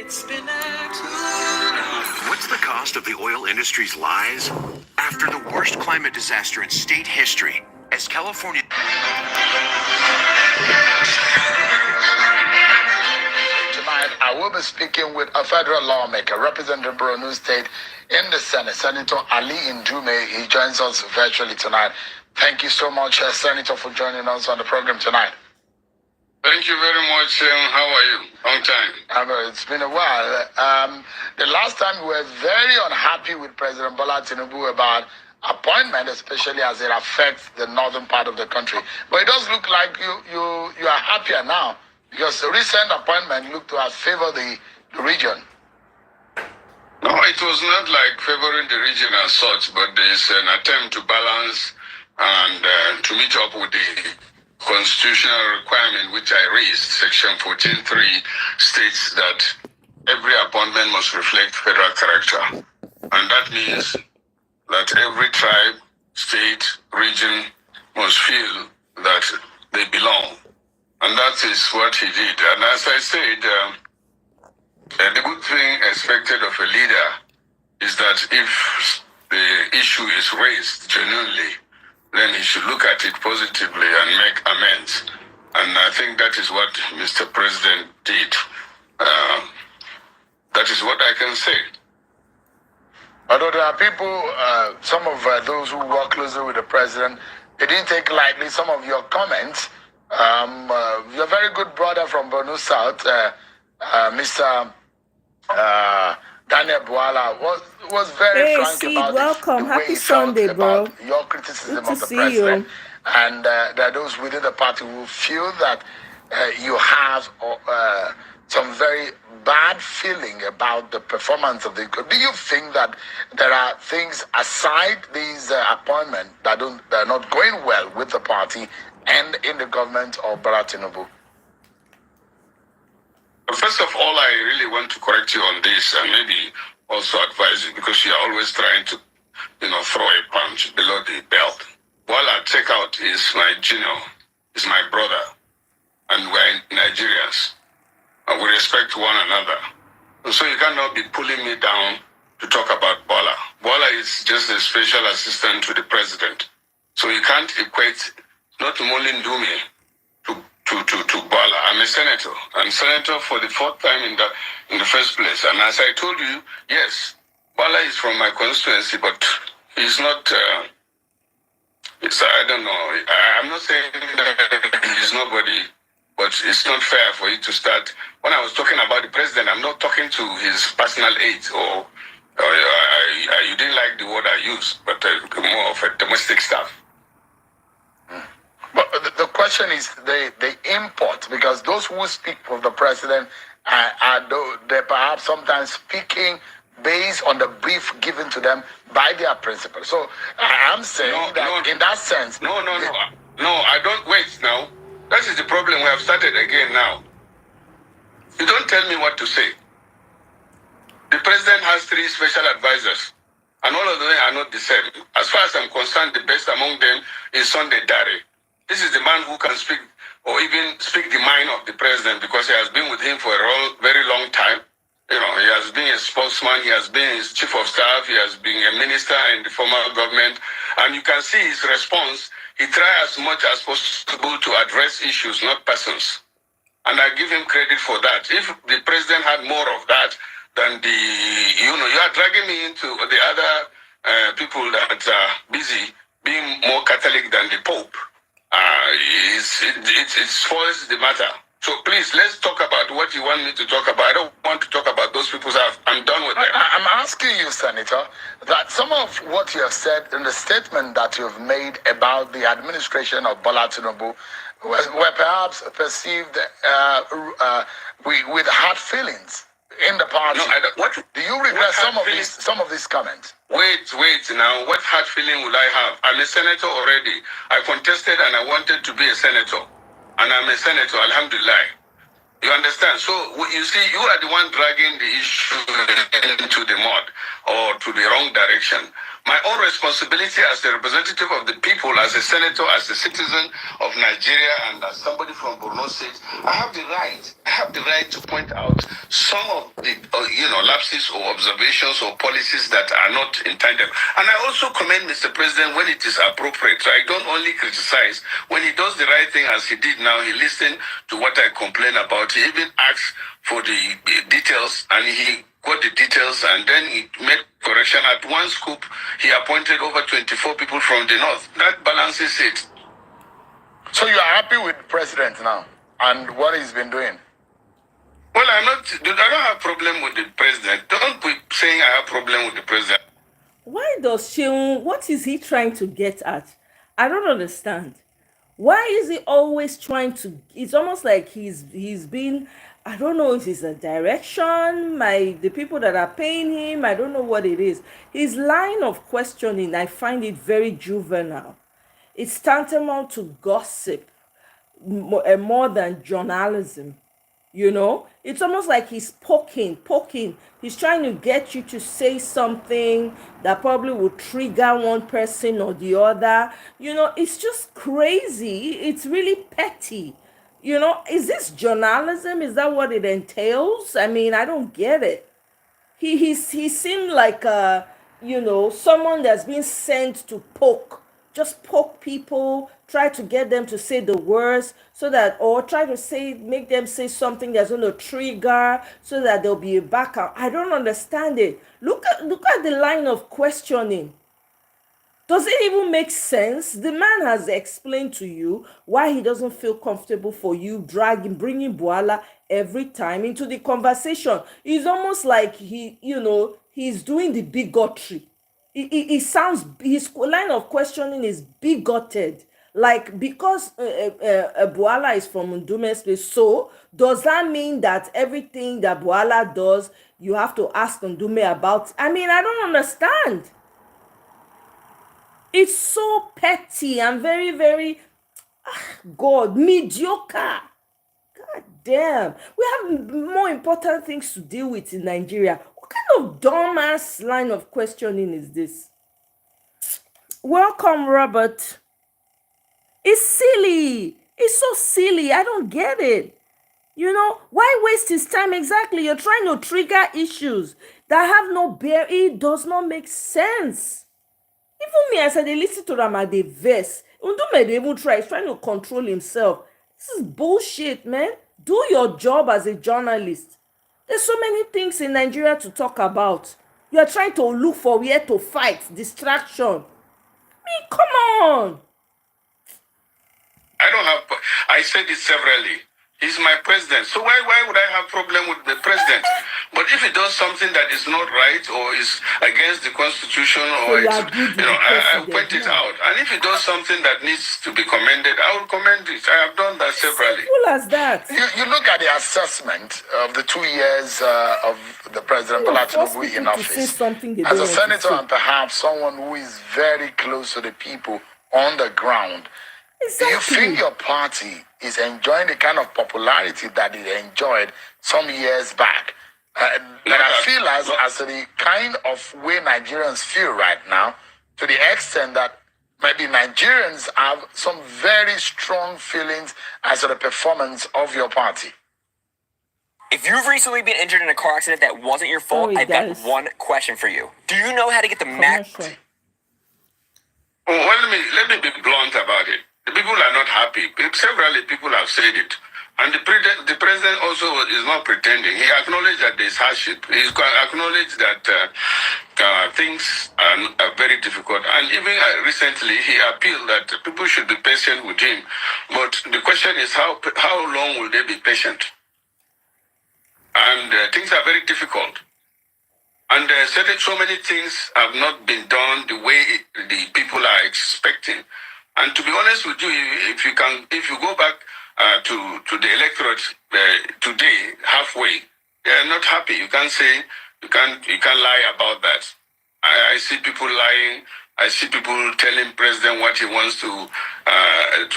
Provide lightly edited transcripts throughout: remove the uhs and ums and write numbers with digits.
It's been What's the cost of the oil industry's lies? After the worst climate disaster in state history, as California... Tonight, I will be speaking with a federal lawmaker representing Borno State in the Senate, Senator Ali Ndume. He joins us virtually tonight. Thank you so much, Senator, for joining us on the program tonight. Thank you very much. How are you? Long time. It's been a while. The last time we were very unhappy with President Bola Tinubu about appointment, especially as it affects the northern part of the country. But it does look like you are happier now, because the recent appointment looked to have favored the region. No, it was not like favoring the region as such, but there's an attempt to balance and to meet up with the constitutional requirement which I raised. Section 14.3 states that every appointment must reflect federal character. And that means that every tribe, state, region must feel that they belong. And that is what he did. And as I said, the good thing expected of a leader is that if the issue is raised genuinely, then he should look at it positively and make amends. And I think that is what Mr. President did. That is what I can say. Although there are people, some of those who work closely with the president, they didn't take lightly some of your comments. Your very good brother from Borno South, Mr. Daniel Bwala, was very frank about welcome. the Happy way he Sunday, felt bro. about your criticism Good to of the see president. you. And there are those within the party who feel that you have some very bad feeling about the performance of the... Do you think that there are things aside these appointments that are not going well with the party and in the government of Bola Tinubu? First of all, I really want to correct you on this and maybe also advise you, because you are always trying to, throw a punch below the belt. Bola Takeout is my junior, is my brother, and we're Nigerians. And we respect one another. And so you cannot be pulling me down to talk about Bola. Bola is just a special assistant to the president. So you can't equate not only Ndume to Bola. I'm a senator, and senator for the fourth time in the first place. And as I told you, yes, Bola is from my constituency, but he's not. I don't know. I'm not saying that he's nobody, but it's not fair for you to start. When I was talking about the president, I'm not talking to his personal aides, or you didn't like the word I used, but more of a domestic stuff. But the question is the import, because those who speak for the president they're perhaps sometimes speaking based on the brief given to them by their principal. So I'm saying in that sense... No, I don't wait now. That is the problem. We have started again now. You don't tell me what to say. The president has 3 special advisors, and all of them are not the same. As far as I'm concerned, the best among them is Sunday Dare. This is the man who can speak, or even speak the mind of the president, because he has been with him for a very long time. He has been a spokesman, he has been his chief of staff, he has been a minister in the former government, and you can see his response. He tried as much as possible to address issues, not persons. And I give him credit for that. If the president had more of that than you are dragging me into the other people that are busy being more Catholic than the Pope. It spoils the matter. So please, let's talk about what you want me to talk about. I don't want to talk about those people. I'm done with them. I'm asking you, Senator, that some of what you have said in the statement that you've made about the administration of Bola Tinubu were perhaps perceived with hard feelings in the party. No, do you regret some of these comments? Wait now. What hard feeling will I have? I'm a senator already. I contested and I wanted to be a senator. And I'm a senator, alhamdulillah. You understand? So, you see, you are the one dragging the issue into the mud or to the wrong direction. My own responsibility as a representative of the people, as a senator, as a citizen of Nigeria, and as somebody from Borno State, I have the right. I have the right to point out some of the, lapses or observations or policies that are not intended. And I also commend Mr. President when it is appropriate. So I don't only criticize. When he does the right thing, as he did now, he listened to what I complain about. He even asked for the details, and he got the details, and then he made correction. At one scoop, he appointed over 24 people from the north. That balances it. So you are happy with the president now and what he's been doing? Well, I don't have problem with the president. Don't be saying I have problem with the president. Why does Sheung, what is he trying to get at? I don't understand. Why is he always trying to, it's almost like he's been, I don't know if it's a direction, the people that are paying him, I don't know what it is. His line of questioning, I find it very juvenile. It's tantamount to gossip more than journalism. It's almost like he's poking. He's trying to get you to say something that probably will trigger one person or the other. It's just crazy. It's really petty. Is this journalism? Is that what it entails? I mean, I don't get it. He seemed like someone that's been sent to just poke people, try to get them to say the words or try to make them say something that's going to trigger so that there'll be a backup. I don't understand it. Look at the line of questioning. Does it even make sense? The man has explained to you why he doesn't feel comfortable for you bringing Bwala every time into the conversation. It's almost like he's doing the bigotry. It sounds, his line of questioning is bigoted. Like, because Bwala is from Ndume's place, so does that mean that everything that Bwala does, you have to ask Ndume about? I mean, I don't understand. It's so petty and very, very, mediocre. God damn. We have more important things to deal with in Nigeria. What kind of dumbass line of questioning is this? Welcome, Robert. It's silly. It's so silly. I don't get it. Why waste his time? Exactly. You're trying to trigger issues that have no bearing. It does not make sense. Even me, as I listen to them at the verse, Ndume even try. He's trying to control himself. This is bullshit, man. Do your job as a journalist. There's so many things in Nigeria to talk about. You are trying to look for where to fight, distraction. I mean, come on. I said it severally. He's my president. So why would I have problem with the president? But if he does something that is not right or is against the constitution or I point it out. And if he does something that needs to be commended, I will commend it. I have done that severally. Simple as that. You look at the assessment of the 2 years of the President Bola Tinubu in office. As a senator and perhaps someone who is very close to the people on the ground, do you think your party is enjoying the kind of popularity that it enjoyed some years back? And I feel as the kind of way Nigerians feel right now, to the extent that maybe Nigerians have some very strong feelings as to the performance of your party. If you've recently been injured in a car accident that wasn't your fault, I've got one question for you. Do you know how to get the max? Well, let me be blunt about it. The people are not happy. Several people have said it. And the president also is not pretending. He acknowledged that there's hardship. He acknowledged that things are very difficult. And even recently, he appealed that people should be patient with him. But the question is, how long will they be patient? And things are very difficult. And so many things have not been done the way the people are expecting. And to be honest with you, if you go back to the electorate today, halfway, they are not happy. You can't lie about that. I see people lying. I see people telling president what he wants to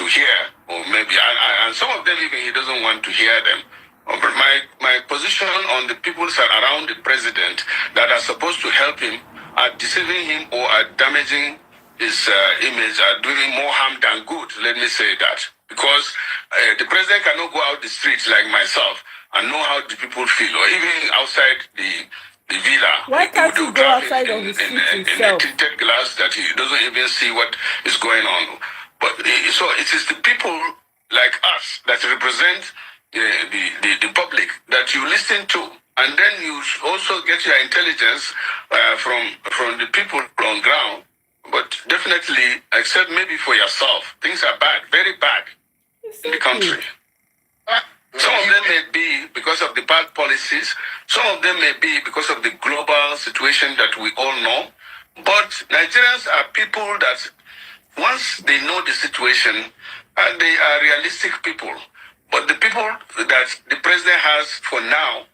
hear, or maybe, and some of them even he doesn't want to hear them. But my position on the people around the president that are supposed to help him are deceiving him or are damaging his image, are doing more harm than good. Let me say that. Because the president cannot go out the streets like myself and know how the people feel, or even outside the villa. Why can't he go outside on the street himself? In a tinted glass that he doesn't even see what is going on. But so it is the people like us that represent the public that you listen to, and then you also get your intelligence from the people on ground. But definitely, except maybe for yourself, things are bad, very bad in the country. Some of them may be because of the bad policies. Some of them may be because of the global situation that we all know. But Nigerians are people that once they know the situation, they are realistic people. But the people that the president has for now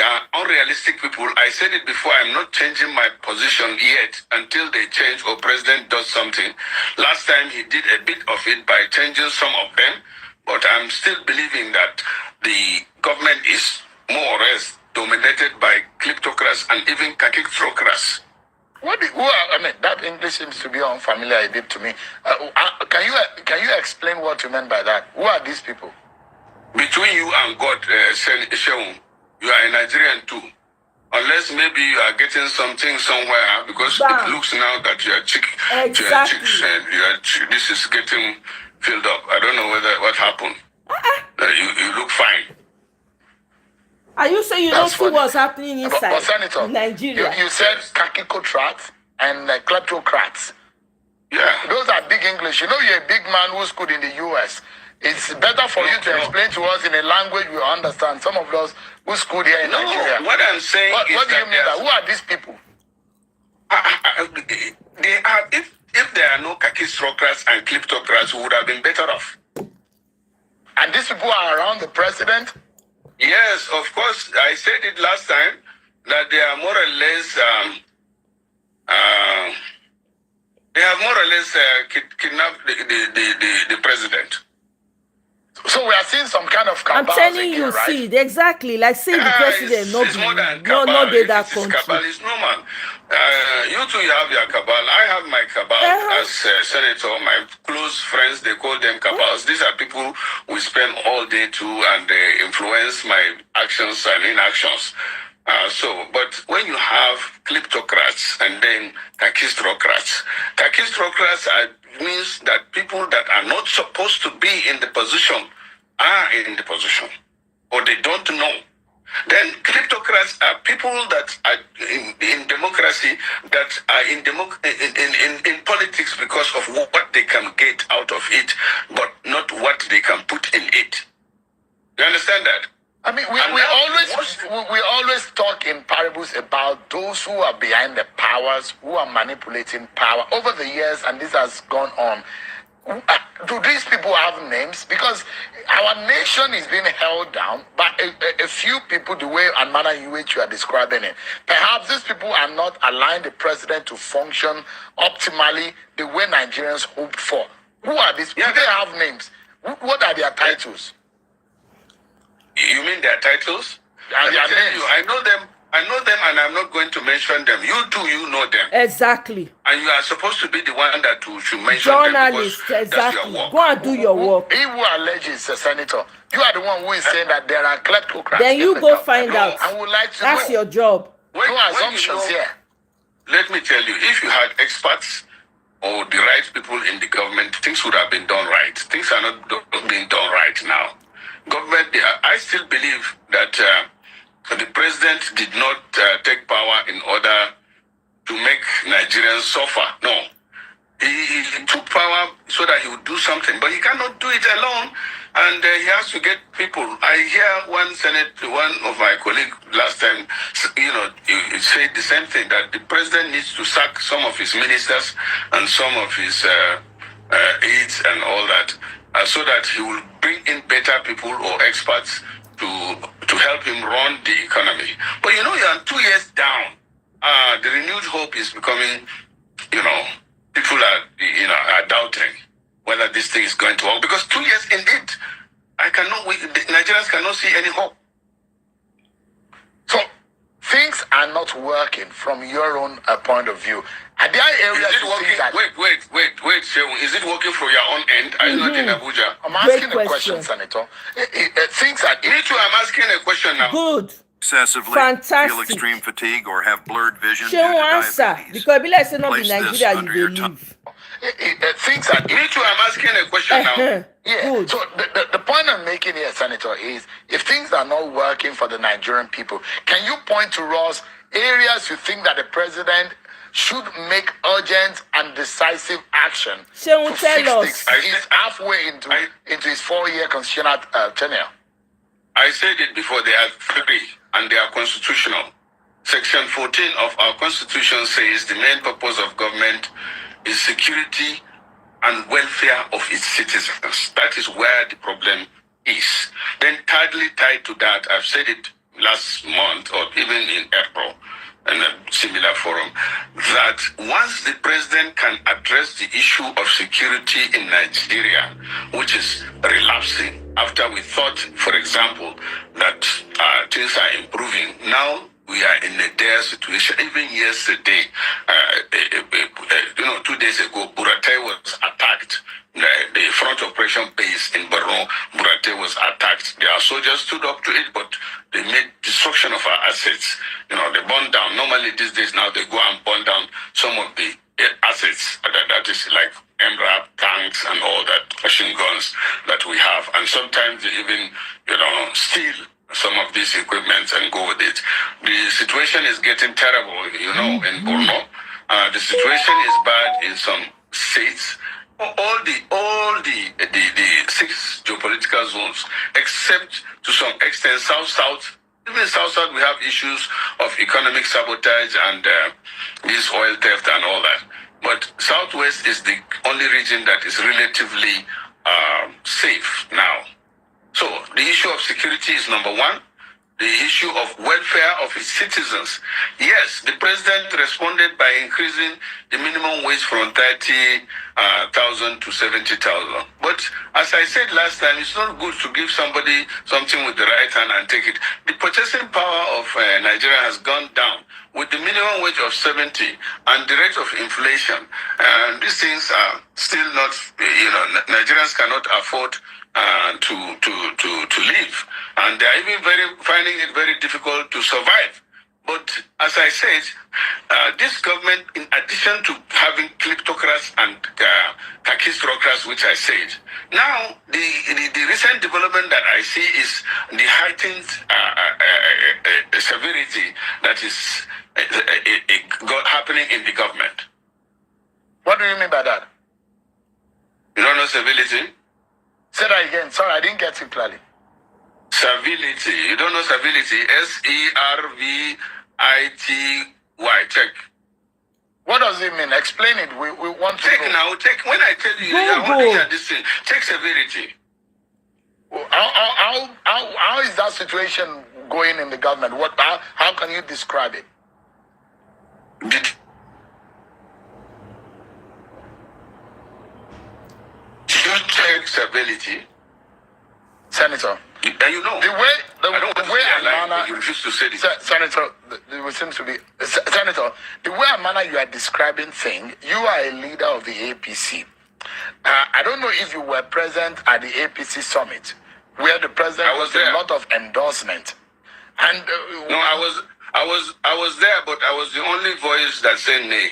are unrealistic people. I said it before, I'm not changing my position yet until they change or president does something. Last time he did a bit of it by changing some of them, but I'm still believing that the government is more or less dominated by kleptocrats and even kakistocrats. That English seems to be unfamiliar a bit to me. Can you explain what you meant by that? Who are these people? Between you and God, Sheung, you are a Nigerian too. Unless maybe you are getting something somewhere, because it looks now that you are chicks and this is getting filled up. I don't know what happened. You look fine. Are you saying you don't see what's happening inside but Senator, Nigeria? You said kakistocrats and kleptocrats. Yeah. Those are big English. You know, you're a big man who schooled in the U.S. It's better for you to explain to us in a language we understand. Some of us who schooled here in Nigeria. What I'm saying what do you mean that? Who are these people? They are. If there are no kakistocrats and kleptocrats, we would have been better off. And these people are around the president? Yes, of course. I said it last time that they are more or less. They have more or less kidnapped the president. So we are seeing some kind of cabal. I'm telling you, right? see, exactly. Like say the president, it's more than cabal. no, did that country. Cabal is normal. You two, you have your cabal. I have my cabal as senator. My close friends, they call them cabals. These are people we spend all day to, and they influence my actions and inactions. But when you have kleptocrats and then kakistocrats means that people that are not supposed to be in the position are in the position, or they don't know. Then kleptocrats are people that are in democracy, that are in politics because of what they can get out of it, but not what they can put in it. You understand that? I mean, we always talk in parables about those who are behind the powers, who are manipulating power over the years, and this has gone on. Do these people have names? Because our nation is being held down by a few people, the way and manner in which you are describing it. Perhaps these people are not allowing the president to function optimally the way Nigerians hoped for. Who are these people? Do they have names? What are their titles? You mean their titles? I know them, and I'm not going to mention them. You too, you know them. Exactly. And you are supposed to be the one that should mention Journalist, them. exactly. Go and do your work. He who alleges, Senator, you are the one who is saying that there are kleptocrats. Then you go find out. I would like to That's know. your job. No assumptions here. Let me tell you, if you had experts or the right people in the government, things would have been done right. Things are not being done right now. Government, I still believe that the president did not take power in order to make Nigerians suffer. No. He took power so that he would do something, but he cannot do it alone, and he has to get people. I hear one of my colleagues last time, he said the same thing, that the president needs to sack some of his ministers and some of his aides and all that, so that he will bring in better people or experts to help him run the economy. But you are 2 years down. The renewed hope is becoming, people are doubting whether this thing is going to work. Because 2 years in it, Nigerians cannot see any hope. So things are not working from your own point of view, are there areas Is it you working? think that... Wait, Shehu. Is it working from your own end? Are you not in Abuja? I'm asking Great a question, Senator. Things are... Me too, I'm asking a question now. Good. Excessively, Fantastic. feel extreme fatigue, or have blurred vision She due to won't answer diabetes. because be like say not be Place this Nigeria under you your dey tongue. live. Things are... Me too, I'm asking a question now. Yeah. Good. So the point I'm making here, Senator, is if things are not working for the Nigerian people, can you point to us areas you think that the president should make urgent and decisive action She won't to tell fix us. things? He's halfway into his 4-year constitutional tenure. I said it before, they are free and they are constitutional. Section 14 of our constitution says the main purpose of government is security and welfare of its citizens. That is where the problem is. Then thirdly, tied to that, I've said it last month or even in April in a similar forum, that once the president can address the issue of security in Nigeria, which is relapsing after we thought, for example, that things are improving, now we are in a dire situation. Even yesterday, 2 days ago, Burate was attacked. The front operation base in Borno, Burate was attacked. Their soldiers stood up to it, but they made destruction of our assets. They burned down. Normally these days now they go and burn down some of the assets that is like MRAP, tanks and all that, machine guns that we have. And sometimes they even, steal some of these equipments and go with it. The situation is getting terrible, in Borno. The situation is bad in some states. All the 6 geopolitical zones, except to some extent South. Even South, we have issues of economic sabotage and this oil theft and all that. But Southwest is the only region that is relatively safe now. So the issue of security is number one. The issue of welfare of its citizens. Yes, the president responded by increasing the minimum wage from 30,000 to 70,000. But as I said last time, it's not good to give somebody something with the right hand and take it. The purchasing power of Nigeria has gone down with the minimum wage of 70 and the rate of inflation. These things are still not, Nigerians cannot afford to live, and they are even finding it very difficult to survive. But as I said, this government, in addition to having kleptocrats and kakistocrats, which I said, now the recent development that I see is the heightened severity that is happening in the government. What do you mean by that? You don't know civility? Say that again. Sorry, I didn't get it clearly. Civility. You don't know civility? Servity. Check. What does it mean? Explain it. We want to know. Now. Take. When I tell you, I want to hear this thing. Take severity. How is that situation going in the government? How can you describe it? Did you check civility? Senator, You know. the way and manner you refuse to say this. Senator, there seems to be Senator, the way and manner you are describing things, you are a leader of the APC. I don't know if you were present at the APC summit, where the president was a lot of endorsement. And no, I was there, but I was the only voice that said nay.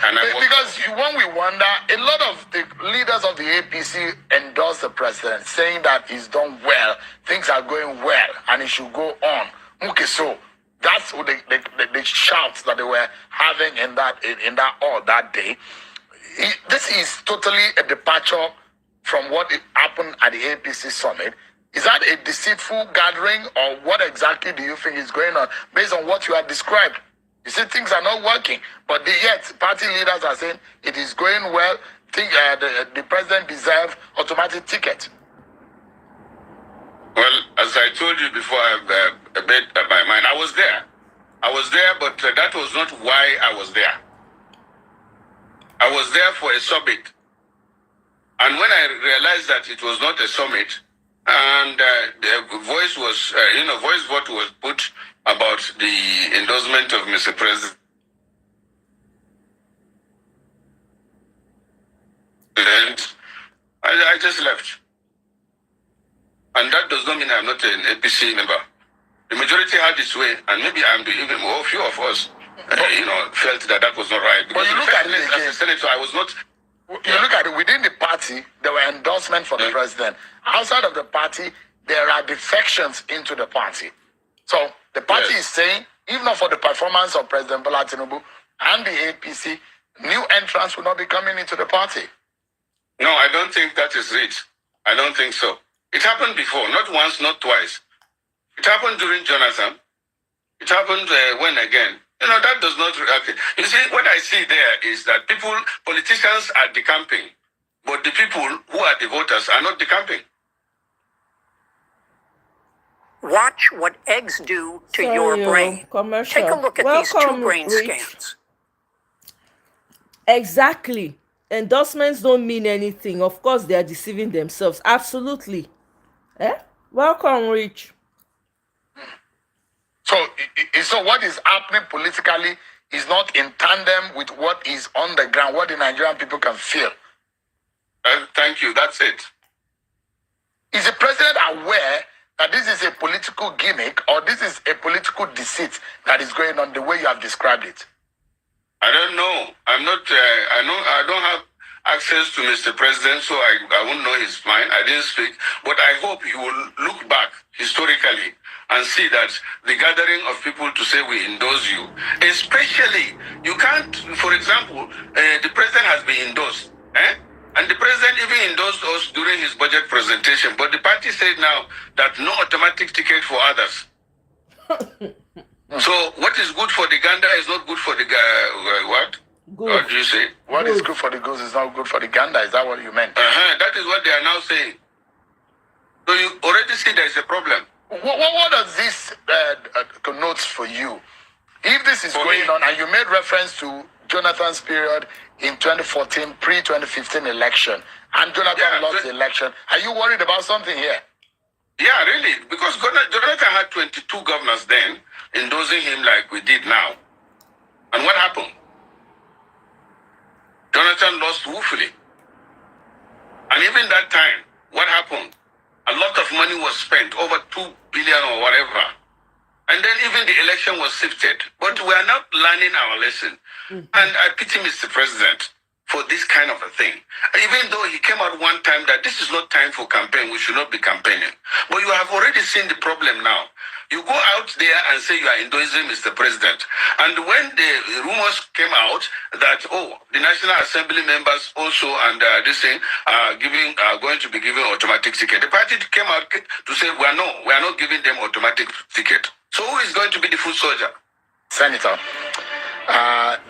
Because when we wonder, a lot of the leaders of the APC endorse the president, saying that he's done well, things are going well, and he should go on. Okay, so that's what the shouts that they were having in that hall that day. This is totally a departure from what happened at the APC summit. Is that a deceitful gathering, or what exactly do you think is going on based on what you have described? You see, things are not working, but yet party leaders are saying it is going well. The president deserves automatic ticket. Well, as I told you before, I made my mind. I was there, but that was not why I was there. I was there for a summit, and when I realized that it was not a summit, and the voice vote was put about the endorsement of Mr. President. I just left. And that does not mean I'm not an APC member. The majority had its way, and maybe I'm the even more few of us, felt that that was not right. But you look at it again, as a senator, I was not. You look at it within the party, there were endorsements for the president. Outside of the party, there are defections into the party. So the party is saying, even for the performance of President Bola Tinubu and the APC, new entrants will not be coming into the party. No, I don't think that is it. I don't think so. It happened before, not once, not twice. It happened during Jonathan. It happened when again? That does not... You see, what I see there is that politicians are decamping, but the people who are the voters are not decamping. Watch what eggs do to your brain. Commercial. Take a look at these two brain scans. Exactly. Endorsements don't mean anything. Of course, they are deceiving themselves. Absolutely. Welcome, Rich. So what is happening politically is not in tandem with what is on the ground, what the Nigerian people can feel. Thank you. That's it. Is the president aware that this is a political gimmick or this is a political deceit that is going on the way you have described it? I don't know. I'm not. I don't have access to Mr. President, so I won't know his mind. I didn't speak, but I hope he will look back historically and see that the gathering of people to say we endorse you, especially, you can't, for example, the president has been endorsed, and the president even endorsed us during his budget presentation, but the party said now that no automatic ticket for others. So what is good for the gander is not good for the what? Good. What do you say? What is good for the goose is not good for the gander. Is that what you meant? That is what they are now saying. So you already see there is a problem. What does this connote for you? If this is going on, and you made reference to Jonathan's period in 2014, pre-2015 election, and Jonathan lost the election, are you worried about something here? Yeah, really, because Jonathan had 22 governors then, endorsing him like we did now. And what happened? Jonathan lost woefully. And even that time, what happened? A lot of money was spent, over 2 billion or whatever. And then even the election was sifted. But we are not learning our lesson. And I pity Mr. President for this kind of a thing. Even though he came out one time that this is not time for campaign, we should not be campaigning. But you have already seen the problem now. You go out there and say you are endorsing Mr. President. And when the rumors came out that, the National Assembly members also and this thing are going to be given automatic ticket, the party came out to say, we are not giving them automatic ticket. So who is going to be the foot soldier? Senator,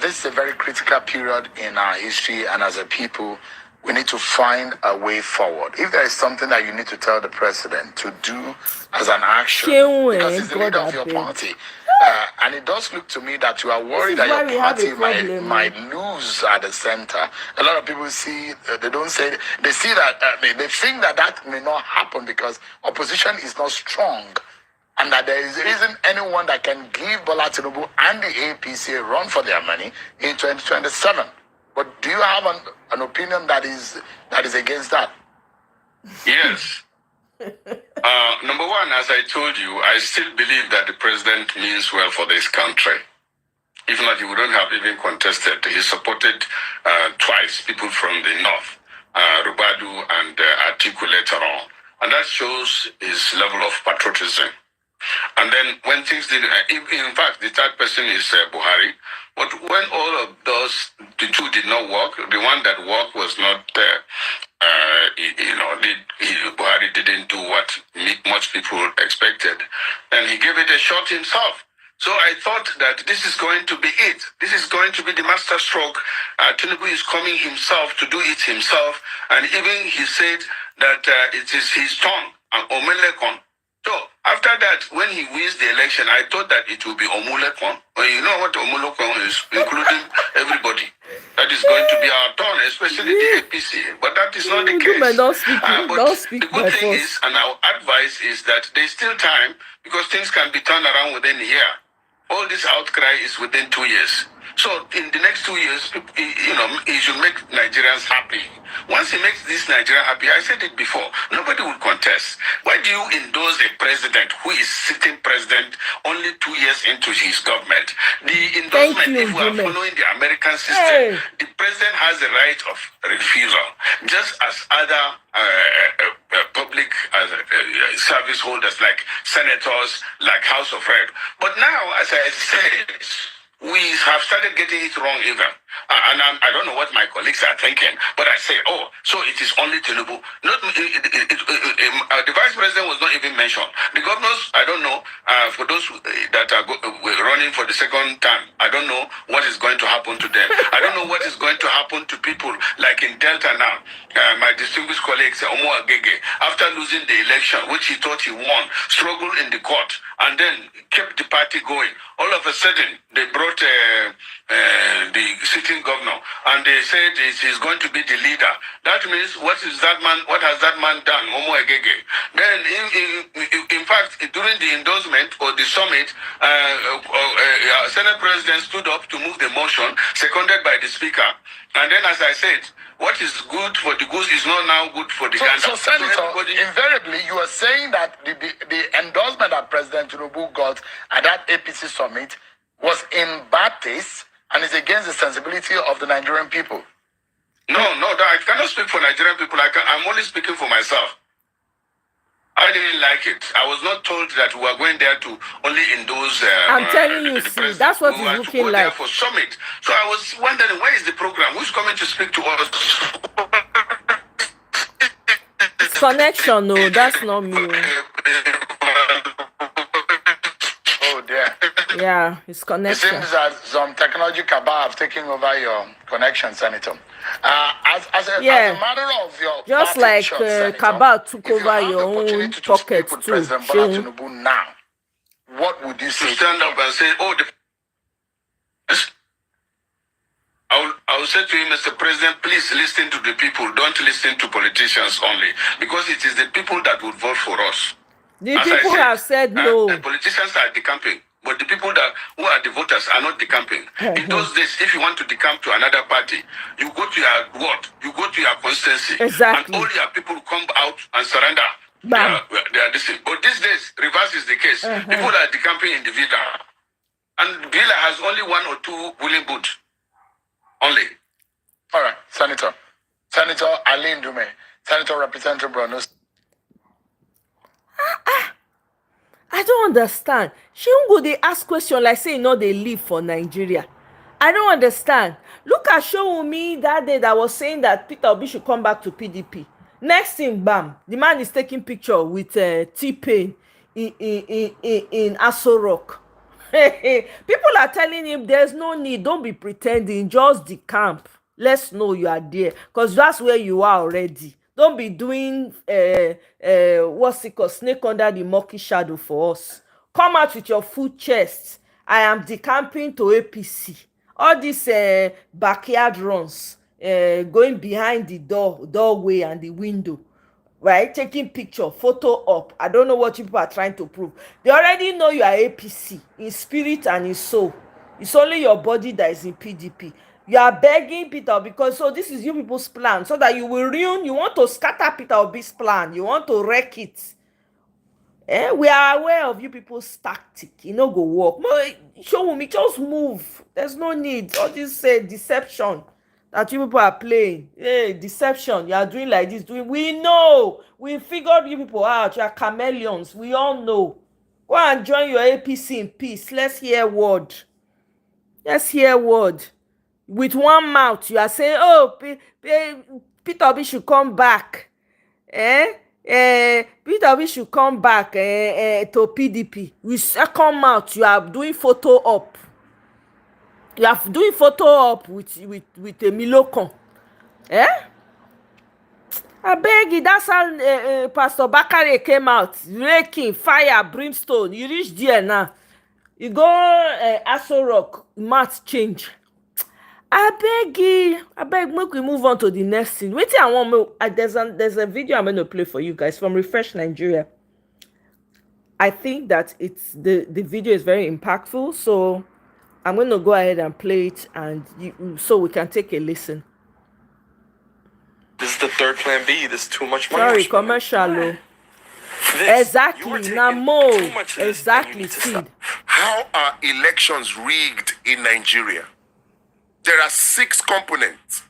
this is a very critical period in our history, and as a people, we need to find a way forward. If there is something that you need to tell the president to do as an action, because he's the leader of your party, and it does look to me that you are worried that your party might lose at the center. A lot of people see, they see that, they think that may not happen because opposition is not strong, and that there isn't anyone that can give Bola Tinubu and the APC a run for their money in 2027. But do you have an opinion that is against that? Yes. Number one, as I told you, I still believe that the president means well for this country. If not, he wouldn't have even contested. He supported twice people from the north, Rubadu and Atiku later on. And that shows his level of patriotism. And then when things did, in fact, the third person is Buhari. But when all of those, the two did not work, the one that worked was not, Buhari didn't do what much people expected. And he gave it a shot himself. So I thought that this is going to be it. This is going to be the master stroke. Tinubu is coming himself to do it himself. And even he said that it is his tongue, and Omoye So after that, when he wins the election, I thought that it would be Omulekon. Well, you know what Omulekon is, including everybody. That is going to be our turn, especially the APC. But that is not the case. But the good thing is, and our advice is that there's still time because things can be turned around within a year. All this outcry is within 2 years. So in the next 2 years, he should make Nigerians happy. Once he makes this Nigerian happy, I said it before, nobody will contest. Why do you endorse a president who is sitting president only 2 years into his government? The endorsement, if we are following the American system, the president has the right of refusal, just as other public service holders like senators, like House of Rep. But now, as I said, we have started getting it wrong even. And I don't know what my colleagues are thinking, but I say, so it is only Tinubu. The vice president was not even mentioned. The governors, I don't know, for those that are running for the second term, I don't know what is going to happen to them. I don't know what is going to happen to people like in Delta now. My distinguished colleague, Omoye, after losing the election, which he thought he won, struggled in the court, and then kept the party going. All of a sudden, they brought the sitting governor, and they said he's going to be the leader. That means what has that man done, Omoye? Then, in fact, during the endorsement or the summit, Senate President stood up to move the motion, seconded by the Speaker. And then, as I said, what is good for the goose is not now good for the gander. So, Senator, invariably, you are saying that the endorsement that President Tinubu got at that APC summit was in bad taste and is against the sensibility of the Nigerian people. No, I cannot speak for Nigerian people. I'm only speaking for myself. I didn't like it. I was not told that we were going there to only endorse. I'm telling you, see, that's what it's looking like. For summit. So I was wondering, where is the program? Who's coming to speak to us? It's connection, no, that's not me. Oh dear. Yeah, it's connection. It seems that some technology cabal have taken over your connection, Senator. As a matter of your just like cabal took over your own pocket too. President Bola Tinubu now, what would you say? To stand up and say, I will say to him, Mr. President, please listen to the people. Don't listen to politicians only, because it is the people that would vote for us. The people have said no. The politicians are decamping, but the people who are the voters are not decamping. In those days, if you want to decamp to another party, you go to your ward, you go to your constituency, exactly, and all your people come out and surrender. They are this thing. But these days, reverse is the case. People are decamping in the villa, and the villa has only 1 or 2 polling booths. Only. All right, Senator Ali Ndume, Senator Representative Bruno. I don't understand. She won't go, they ask question like say, they live for Nigeria. I don't understand. Look at Showumi that day that was saying that Peter Obi should come back to PDP. Next thing, bam, the man is taking picture with T-Pain in Aso Rock. People are telling him there's no need, don't be pretending, just decamp. Let's know you are there, because that's where you are already. Don't be doing what's it called, snake under the murky shadow for us. Come out with your full chest. I am decamping to APC. All these backyard runs, going behind the doorway and the window, right? Taking picture, photo up. I don't know what people are trying to prove. They already know you are APC in spirit and in soul. It's only your body that is in PDP. You are begging Peter because so this is you people's plan, so that you will ruin. You want to scatter Peter Obi's plan. You want to wreck it. We are aware of you people's tactic. You know, go work. Show me, just move. There's no need. All this deception that you people are playing. Deception. You are doing like this. We know. We figured you people out. You are chameleons. We all know. Go and join your APC in peace. Let's hear word. Let's hear word. With one mouth, you are saying, Peter Obi should come back. Peter Obi should come back to PDP. With second mouth, you are doing photo up. You are doing photo up with a Milokon. I I beg you, that's how Pastor Bakare came out. Raking, fire, brimstone. You reach there now. You go Aso Rock, math change. I beg, make we move on to the next thing. Wait till I want there's a video I'm going to play for you guys from Refresh Nigeria. I think that it's the video is very impactful, so I'm going to go ahead and play it, and so we can take a listen. This is the third plan B. This is too much money. Sorry, commercial. Exactly, Namo. Exactly, feed. How are elections rigged in Nigeria? There are 6 components.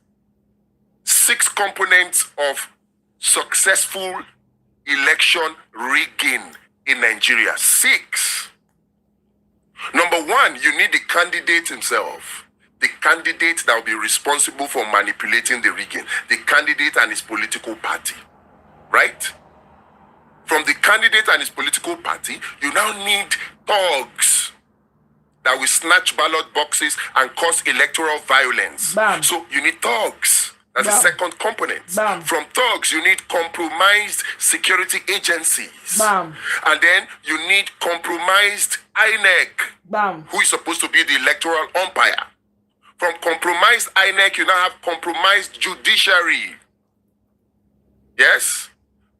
6 components of successful election rigging in Nigeria. 6. Number 1, you need the candidate himself. The candidate that will be responsible for manipulating the rigging. The candidate and his political party. Right? From the candidate and his political party, you now need thugs that will snatch ballot boxes and cause electoral violence. Bam. So you need thugs. That's Bam. the second component. Bam. From thugs, you need compromised security agencies. Bam. And then you need compromised INEC, Bam. who is supposed to be the electoral umpire. From compromised INEC, you now have compromised judiciary. Yes?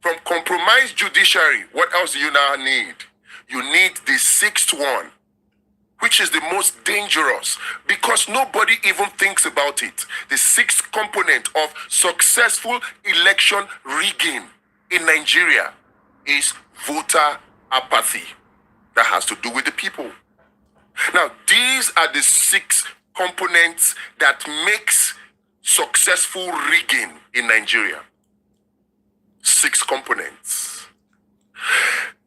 From compromised judiciary, what else do you now need? You need the 6th one, which is the most dangerous because nobody even thinks about it. The 6th component of successful election rigging in Nigeria is voter apathy. That has to do with the people. Now, these are the 6 components that makes successful rigging in Nigeria. 6 components.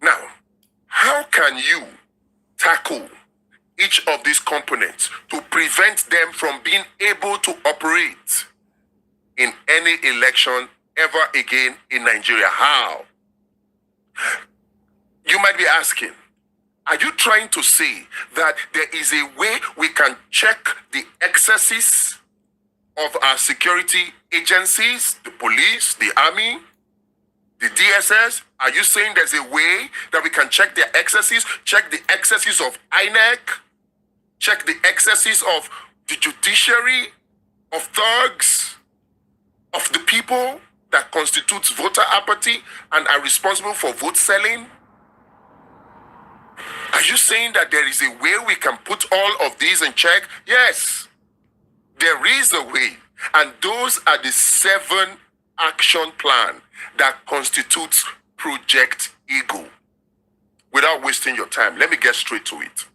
Now, how can you tackle each of these components to prevent them from being able to operate in any election ever again in Nigeria? How? You might be asking, are you trying to say that there is a way we can check the excesses of our security agencies, the police, the army, the DSS? Are you saying there's a way that we can check their excesses, check the excesses of INEC, check the excesses of the judiciary, of thugs, of the people that constitutes voter apathy and are responsible for vote selling? Are you saying that there is a way we can put all of these in check? Yes, there is a way. And those are the 7 action plan that constitutes Project Eagle. Without wasting your time, let me get straight to it.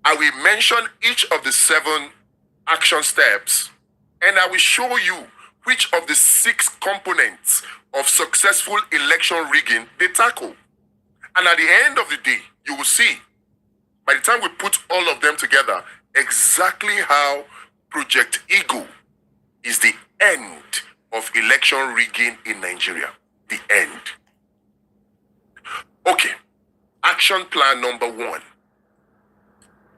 I will mention each of the 7 action steps, and I will show you which of the 6 components of successful election rigging they tackle. And at the end of the day, you will see, by the time we put all of them together, exactly how Project Eagle is the end of election rigging in Nigeria. The end. Okay. Action plan number 1.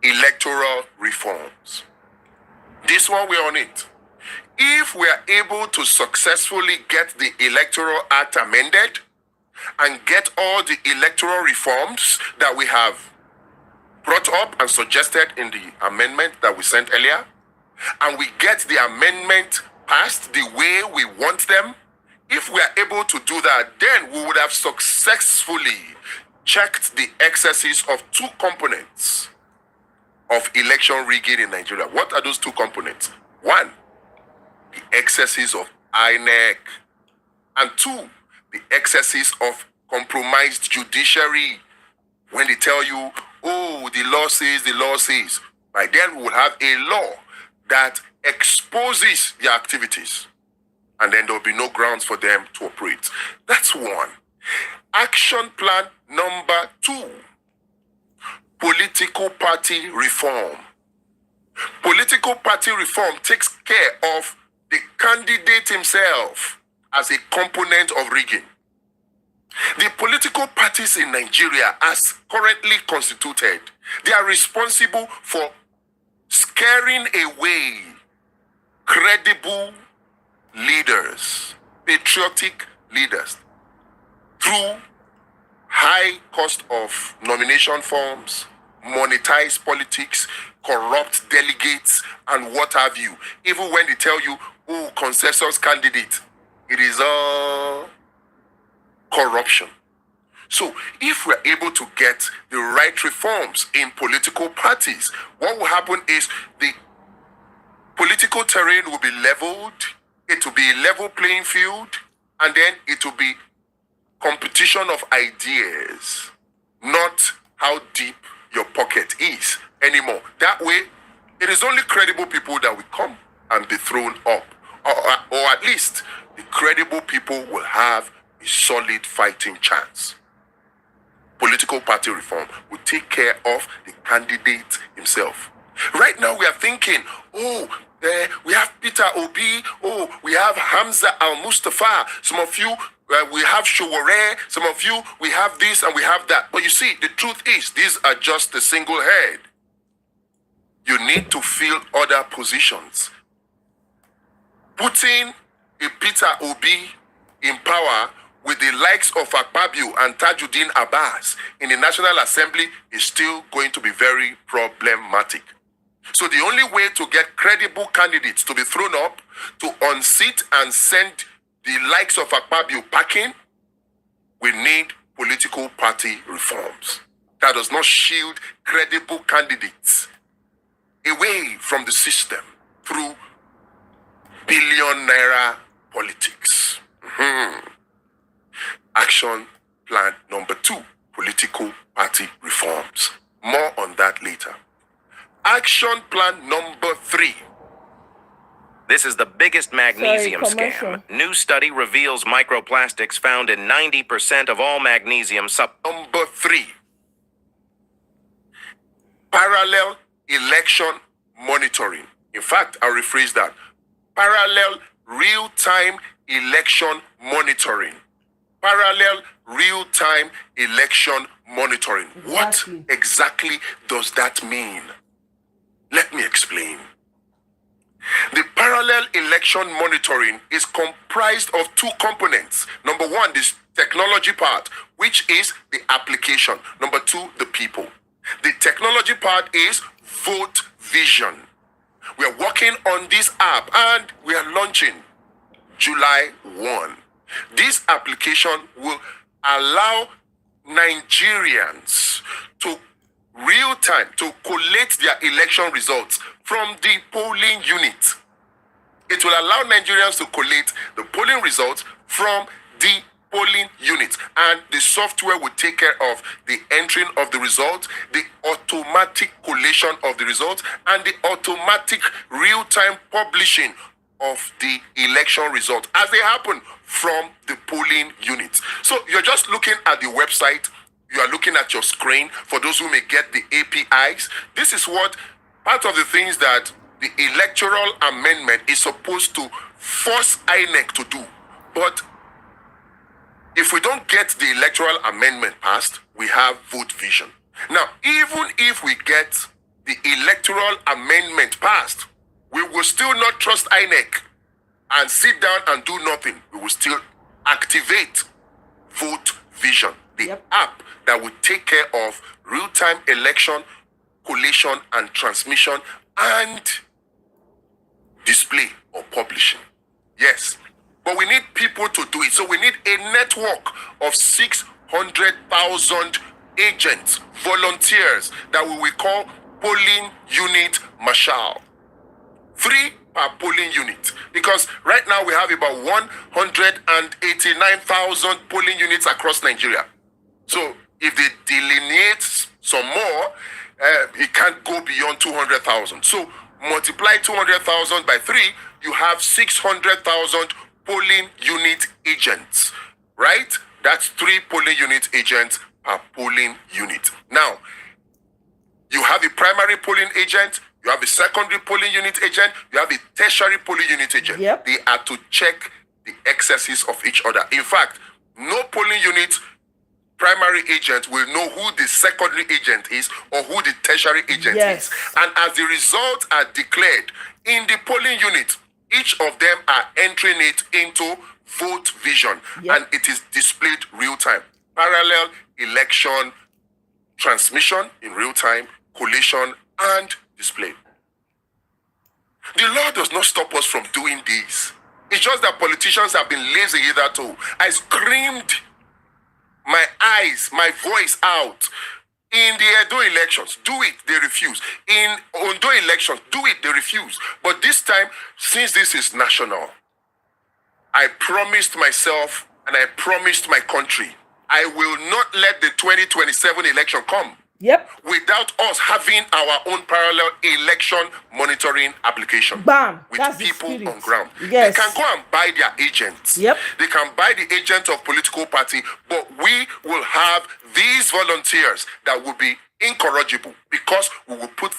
Electoral reforms. This one, we're on it. If we are able to successfully get the Electoral Act amended and get all the electoral reforms that we have brought up and suggested in the amendment that we sent earlier, and we get the amendment passed the way we want them, if we are able to do that, then we would have successfully checked the excesses of 2 components of election rigging in Nigeria. What are those 2 components? 1, the excesses of INEC, and 2, the excesses of compromised judiciary. When they tell you, oh, the law says, by then we will have a law that exposes their activities, and then there will be no grounds for them to operate. That's 1. Action plan number 2, political party reform. Political party reform takes care of the candidate himself as a component of rigging. The political parties in Nigeria, as currently constituted, they are responsible for scaring away credible leaders patriotic leaders through high cost of nomination forms, monetize politics, corrupt delegates, and what have you. Even when they tell you, oh, consensus candidate, it is all corruption. So if we're able to get the right reforms in political parties, what will happen is the political terrain will be leveled, it will be a level playing field, and then it will be competition of ideas, not how deep your pocket is anymore. That way, it is only credible people that will come and be thrown up. Or at least, the credible people will have a solid fighting chance. Political party reform will take care of the candidate himself. Right now, we are thinking, we have Peter Obi, we have Hamza Al-Mustafa, some of you, we have Showore, some of you, we have this and we have that. But you see, the truth is, these are just a single head. You need to fill other positions. Putting a Peter Obi in power with the likes of Akpabio and Tajuddin Abbas in the National Assembly is still going to be very problematic. So the only way to get credible candidates to be thrown up, to unseat and send the likes of Akpabio packing, we need political party reforms that does not shield credible candidates away from the system through billion-naira politics. Action plan number 2, political party reforms. More on that later. Action plan number 3. This is the biggest magnesium scam. New study reveals microplastics found in 90% of all magnesium Number 3. Parallel election monitoring. In fact, I'll rephrase that. Parallel real-time election monitoring. Parallel real-time election monitoring. What exactly does that mean? Let me explain. The parallel election monitoring is comprised of 2 components. Number 1, this technology part, which is the application. Number 2, the people. The technology part is Vote Vision. We are working on this app and we are launching July 1. This application will allow Nigerians to real time to collate their election results from the polling unit. It will allow Nigerians to collate the polling results from the polling unit, and the software will take care of the entering of the results, the automatic collation of the results, and the automatic real-time publishing of the election results as they happen from the polling units. So you're just looking at the website, you are looking at your screen. For those who may get the APIs, this is what part of the things that the Electoral Amendment is supposed to force INEC to do. But if we don't get the Electoral Amendment passed, we have Vote Vision. Now, even if we get the Electoral Amendment passed, we will still not trust INEC and sit down and do nothing. We will still activate Vote Vision, the app that will take care of real-time election, collation and transmission and display or publishing. Yes, but we need people to do it. So we need a network of 600,000 agents, volunteers that we will call polling unit marshal. 3 per polling unit, because right now we have about 189,000 polling units across Nigeria. So if they delineate some more, it can't go beyond 200,000. So multiply 200,000 by 3, you have 600,000 polling unit agents, right? That's 3 polling unit agents per polling unit. Now, you have a primary polling agent, you have a secondary polling unit agent, you have a tertiary polling unit agent. They are to check the excesses of each other. In fact, no polling unit primary agent will know who the secondary agent is or who the tertiary agent is. And as the results are declared in the polling unit, each of them are entering it into vote vision, Yep. and it is displayed real time. Parallel election transmission in real time, collation, and display. The law does not stop us from doing this. It's just that politicians have been lazy hitherto. I screamed my eyes, my voice out. In the Edo elections, do it, they refuse. In Ondo elections, do it, they refuse. But this time, since this is national, I promised myself and I promised my country, I will not let the 2027 election come Yep. without us having our own parallel election monitoring application. Bam. With That's the people spirit. on ground. Yes. They can go and buy their agents. Yep. They can buy the agent of political party, but we will have these volunteers that will be incorrigible because we will put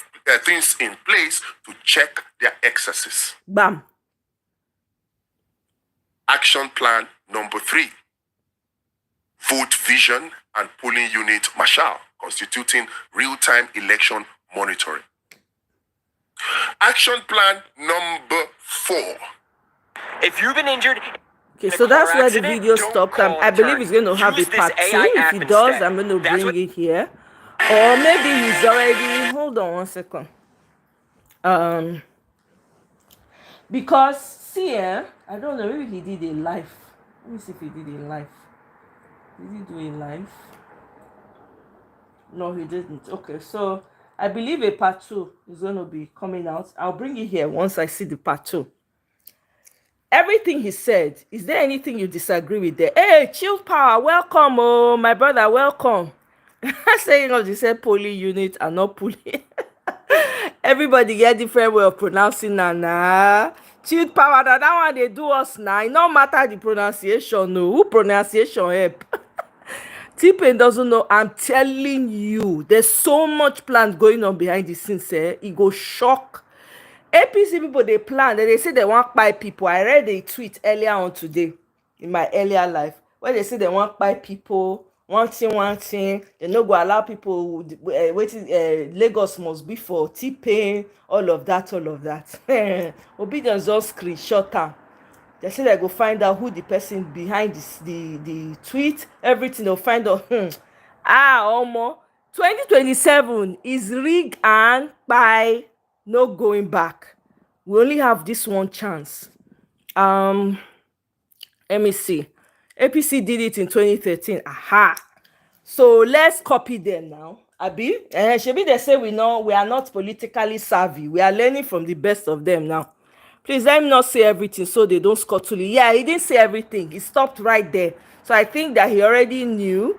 things in place to check their excesses. Bam. Action plan number 3. Vote vision and polling unit marshal, constituting real-time election monitoring. Action plan number 4. If you've been injured, Okay, so that's where the video stopped. I believe he's going to have a part 2. If he does, I'm going to bring it here. Or maybe he's already... Hold on one second. Because, see, I don't know, maybe he did a live. Let me see if he did a live. Did he do a live? No, he didn't. Okay, so I believe a part 2 is going to be coming out. I'll bring it here once I see the part 2. Everything he said, is there anything you disagree with there? Hey, Chill Power, welcome, oh, my brother, welcome. Saying of the said polling unit and not polling. Everybody get different way of pronouncing Nana. Chill Power, that one they do us now. It no matter the pronunciation, no. Who pronunciation help? T-Pain doesn't know. I'm telling you, there's so much plan going on behind the scenes. It go shock. APC people, they plan. They say they want buy people. I read a tweet earlier on today in my earlier life where they say they want buy people. One thing. They no go allow people waiting. Lagos must be for T-Pain. All of that. Obedience just screenshot them. They say they go find out who the person behind the tweet. Everything they'll find out. Omo, 2027 is rigged and by no going back. We only have this one chance. Let me see. APC did it in 2013. Aha. So let's copy them now. Abi, Shebi, they say we are not politically savvy. We are learning from the best of them now. Please let him not say everything so they don't scuttle. Yeah, he didn't say everything. He stopped right there. So I think that he already knew.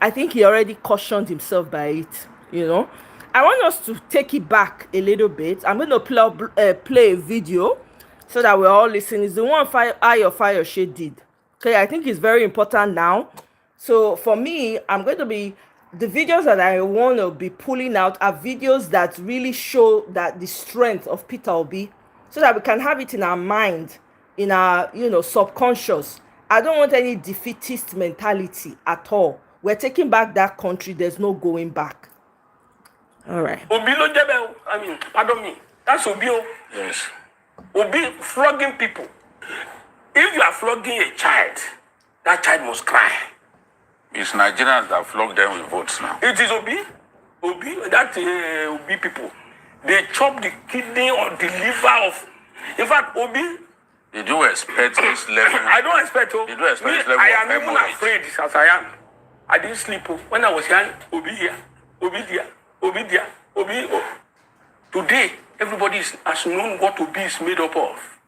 I think he already cautioned himself by it. You know. I want us to take it back a little bit. I'm going to play a video so that we're all listening. It's the one Fire Shade did. Okay, I think it's very important now. So for me, I'm going to be... The videos that I want to be pulling out are videos that really show that the strength of Peter Obi, so that we can have it in our mind, in our, subconscious. I don't want any defeatist mentality at all. We're taking back that country. There's no going back. All right. Obi lo jebe, pardon me. That's Obi. Yes. Obi flogging people. If you are flogging a child, that child must cry. It's Nigerians that flog them with votes now. It is Obi. Obi people. They chop the kidney or the liver of... In fact, Obi... Did you expect this level? I don't expect it. Did you expect this level? I am even afraid as I am. I didn't sleep. When I was young, Obi here, Obi there, Obi there, Obi... Oh. Today, everybody has known what Obi is made up of.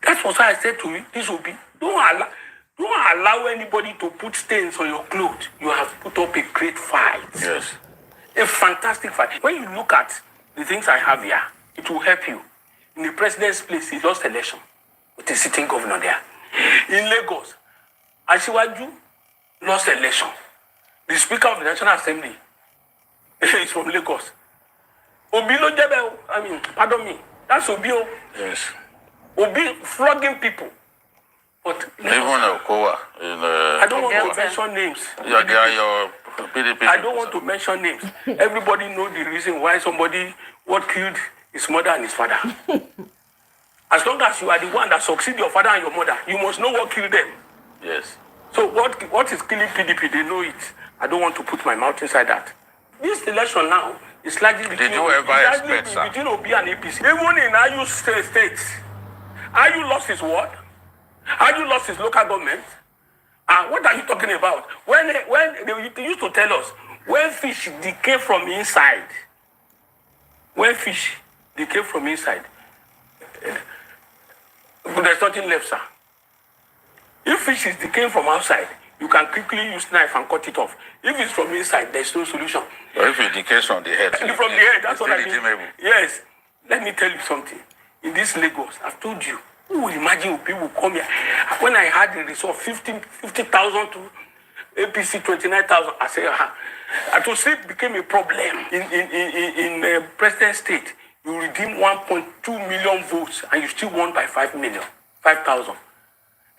That's what I said to you. This Obi. Don't allow anybody to put stains on your clothes. You have put up a great fight. Yes. A fantastic fight. When you look at the things I have here, it will help you. In the president's place, he lost election with the sitting governor there. In Lagos, Asiwaju lost election. The Speaker of the National Assembly is from Lagos. Obi lo jebe, pardon me. That's Obi. Yes. Obi flogging people. But even Okowa I don't want to mention names. Your PDP. I don't want to mention names. Everybody knows the reason why what killed his mother and his father. As long as you are the one that succeed your father and your mother, you must know what killed them. Yes. So what is killing PDP? They know it. I don't want to put my mouth inside that. This election now is largely between, Did you ever expect, sir? between Obi and APC. Even in Ayu states, Ayu lost his ward. Ayu lost his local government. And what are you talking about? When they used to tell us, when fish decay from inside, there's nothing left, sir. If fish is decaying from outside, you can quickly use knife and cut it off. If it's from inside, there's no solution. Or if it decays from the head. From the head, that's what I mean. redeemable. Yes. Let me tell you something. In this Lagos, I've told you, who will imagine people come here? When I had the result, 50,000 to APC 29,000, I said, to sleep became a problem. In President State, you redeem 1.2 million votes and you still won by 5,000.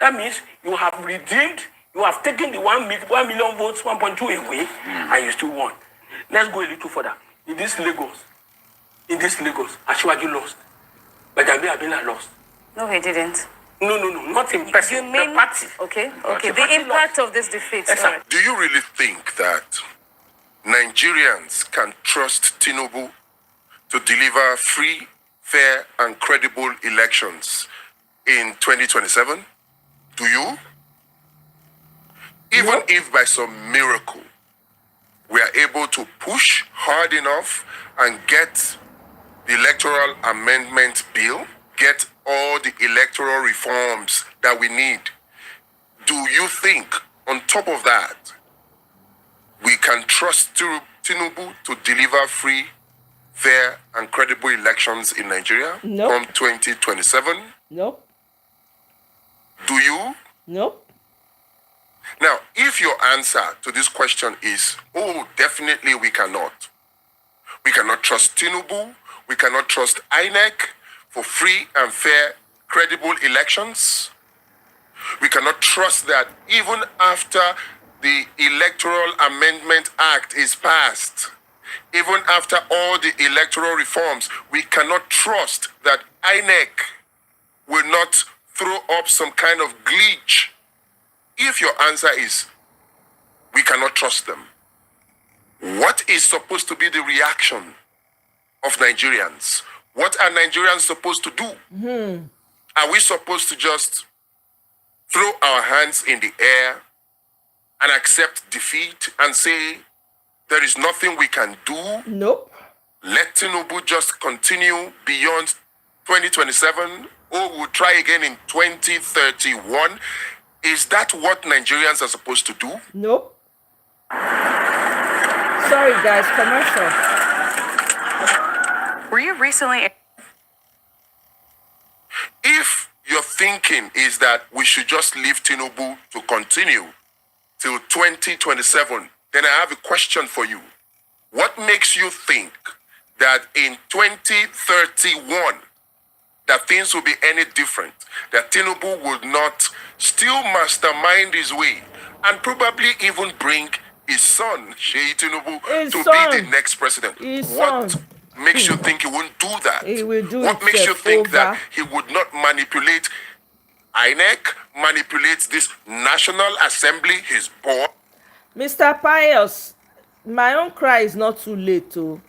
That means you have redeemed, you have taken the 1 million votes, 1.2 away, and you still won. Let's go a little further. In this Lagos, Ashwaju lost. But Abila lost. No, he didn't. No, not in person. You mean, the party. Okay. The impact of this defeat. Yes, sir. Do you really think that Nigerians can trust Tinubu to deliver free, fair, and credible elections in 2027? Do you? Even if by some miracle we are able to push hard enough and get the electoral amendment bill, get all the electoral reforms that we need, do you think, on top of that, we can trust Tinubu to deliver free, fair, and credible elections in Nigeria from 2027? Nope. Do you? Nope. Now, if your answer to this question is, oh, definitely we cannot. We cannot trust Tinubu. We cannot trust INEC for free and fair, credible elections. We cannot trust that even after the Electoral Amendment Act is passed, even after all the electoral reforms, we cannot trust that INEC will not throw up some kind of glitch. If your answer is, we cannot trust them, what is supposed to be the reaction of Nigerians? What are Nigerians supposed to do? Are we supposed to just throw our hands in the air and accept defeat and say there is nothing we can do? Nope. Let Tinubu just continue beyond 2027, or we'll try again in 2031. Is that what Nigerians are supposed to do? Nope. Sorry, guys, commercial. Were you recently? If your thinking is that we should just leave Tinubu to continue till 2027, then I have a question for you. What makes you think that in 2031 that things will be any different? That Tinubu would not still mastermind his way and probably even bring his son, Sheyi Tinubu, to be the next president? What makes you think he won't do that? He will do what it makes you think over. that he would not manipulate INEC, manipulate this National Assembly, his board? Mr. Pius, my own cry is not too late to.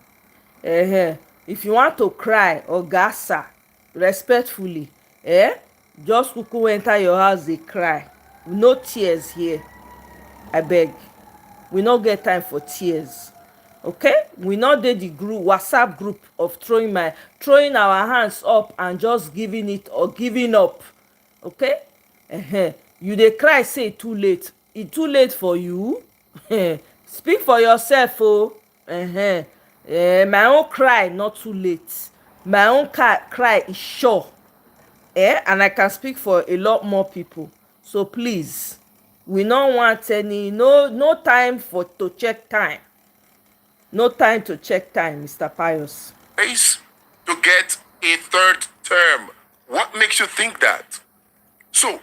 If you want to cry or gasa, respectfully, just kuku enter your house, they cry. No tears here. I beg. We no get time for tears. Okay? We not did the group, WhatsApp group of throwing our hands up and just giving it or giving up. Okay? You dey cry say too late. It too late for you? Speak for yourself, oh. My own cry not too late. My own cry is sure. And I can speak for a lot more people. So please, we don't want any no time to check time. No time to check time, Mr. Pius. To get a third term. What makes you think that? So,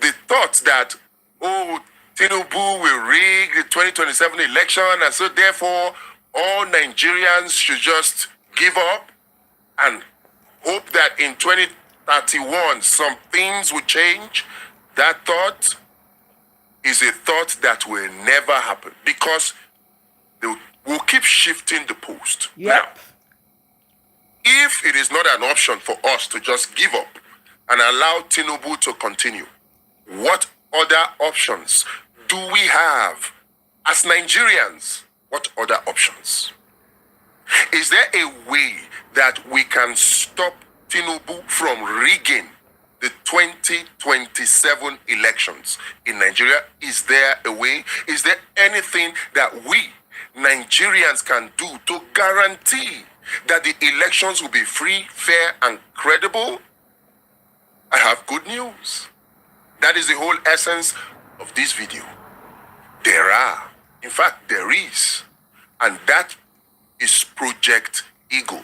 the thought that, oh, Tinubu will rig the 2027 election, and so therefore all Nigerians should just give up and hope that in 2031 some things will change. That thought is a thought that will never happen because we'll keep shifting the post. Yep. Now, if it is not an option for us to just give up and allow Tinubu to continue, what other options do we have as Nigerians? What other options? Is there a way that we can stop Tinubu from rigging the 2027 elections in Nigeria? Is there a way? Is there anything that we Nigerians can do to guarantee that the elections will be free, fair, and credible? I have good news. That is the whole essence of this video. There are, in fact, there is, and that is Project Eagle.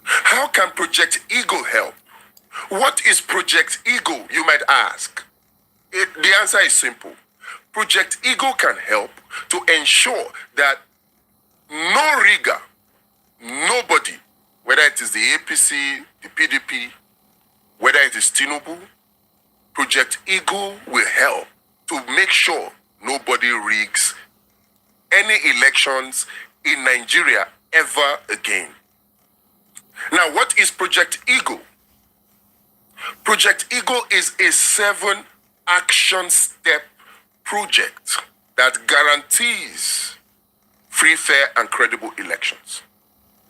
How can Project Eagle help? What is Project Eagle, you might ask? The answer is simple. Project Eagle can help to ensure that no rigger, nobody, whether it is the APC, the PDP, whether it is Tinubu, Project Eagle will help to make sure nobody rigs any elections in Nigeria ever again. Now, what is Project Eagle? Project Eagle is a 7-action step project that guarantees free, fair, and credible elections.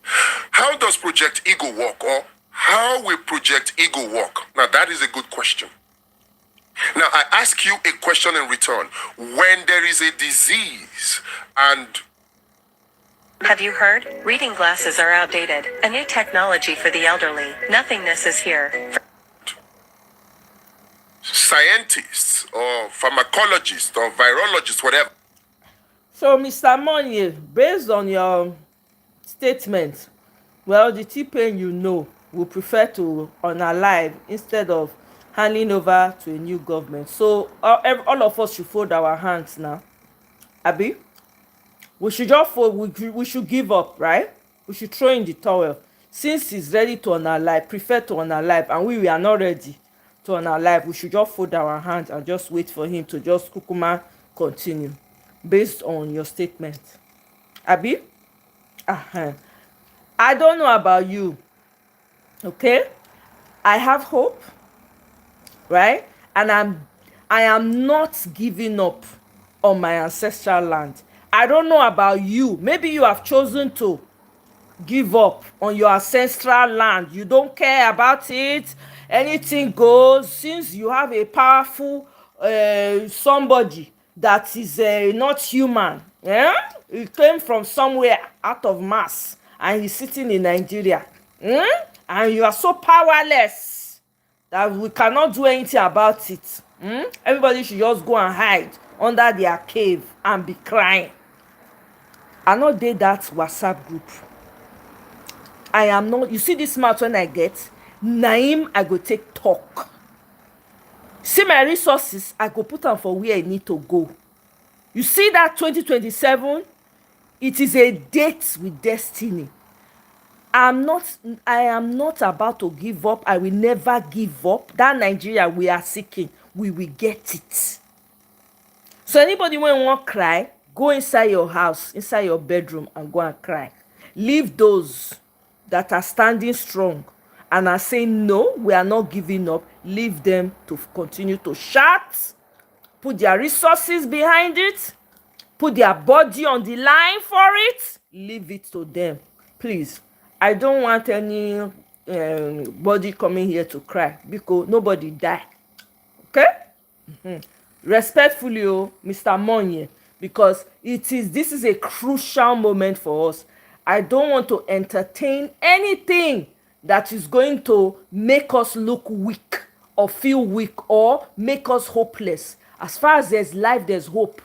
How does Project Eagle work, or how will Project Eagle work? Now, that is a good question. Now, I ask you a question in return. When there is a disease and... Have you heard? Reading glasses are outdated. A new technology for the elderly. Nothingness is here. Scientists or pharmacologists or virologists, whatever. So, Mr. Omoye, based on your statement, well, the T-Pain you know will prefer to unalive instead of handing over to a new government. So all of us should fold our hands now. Abi, we should just fold. We should give up, right? We should throw in the towel. Since he's ready to unalive, prefer to unalive, and we are not ready to unalive, we should just fold our hands and just wait for him to just kukuma continue, based on your statement. Abi, I don't know about you. Okay, I have hope, right? And I am not giving up on my ancestral land. I don't know about you. Maybe you have chosen to give up on your ancestral land. You don't care about it. Anything goes. Since you have a powerful somebody that is not human, yeah? He came from somewhere out of mass and he's sitting in Nigeria, and you are so powerless that we cannot do anything about it. Everybody should just go and hide under their cave and be crying. I no dey that WhatsApp group. I am not. You see this mouth when I get, Naim, I go take talk. See my resources, I go put them for where I need to go. You see that 2027, it is a date with destiny. I am not about to give up. I will never give up. That Nigeria we are seeking, we will get it. So anybody when want cry, go inside your house, inside your bedroom, and go and cry. Leave those that are standing strong and are saying no, we are not giving up. Leave them to continue to shout, put their resources behind it, put their body on the line for it. Leave it to them, please. I don't want any body coming here to cry because nobody die. Okay? Respectfully, Mr. Omoye, because this is a crucial moment for us. I don't want to entertain anything that is going to make us look weak or feel weak or make us hopeless. As far as there's life, there's hope.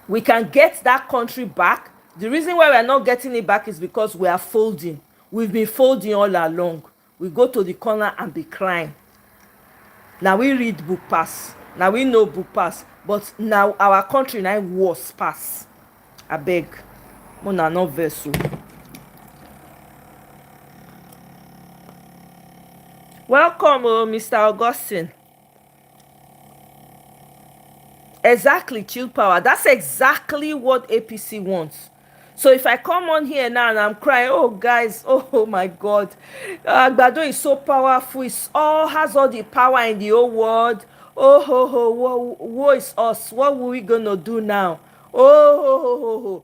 We can get that country back. The reason why we're not getting it back is because we are folding. We've been folding all along. We go to the corner and be crying. Now we read book pass. Now we know book pass. But now our country now worse pass. I beg. Mona no vessel. Welcome, Mr. Augustine. Exactly, chill power. That's exactly what APC wants. So if I come on here now and I'm crying, oh guys, oh my God, Agbado is so powerful. It has all the power in the whole world. Oh ho ho, woe is us. What are we gonna do now? Oh ho ho ho ho.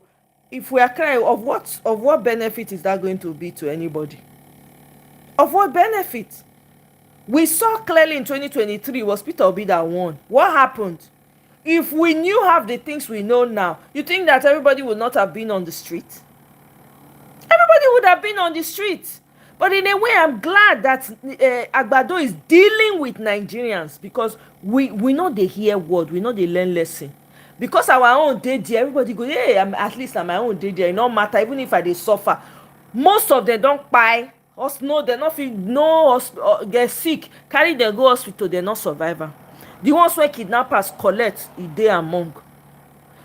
If we are crying, of what benefit is that going to be to anybody? Of what benefit? We saw clearly in 2023 was Peter Obi that won. What happened? If we knew half the things we know now, you think that everybody would not have been on the street? Everybody would have been on the street. But in a way, I'm glad that Agbado is dealing with Nigerians, because we know they hear word, we know they learn lesson. Because our own day there, everybody go, hey, at least on my own day there, it no matter, even if I dey suffer. Most of them don't buy us, no, they're not feel no us get sick, carry them go hospital, they're not survivor. The ones where kidnappers collect, they among.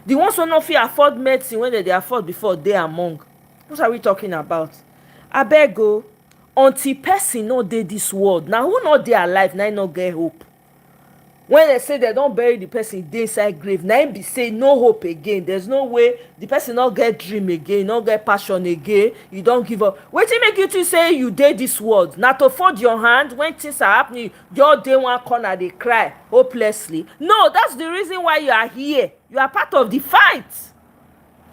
The ones who not fit afford medicine when they afford before, they among. What are we talking about? Abeg o, until person no dey this world, now who not dey alive, now no get hope. When they say they don't bury the person dey inside grave, now be say no hope again. There's no way the person not get dream again, not get passion again. You don't give up. Wetin make you to say you dey this world? Now to fold your hand when things are happening, your day one corner they cry hopelessly. No, that's the reason why you are here. You are part of the fight.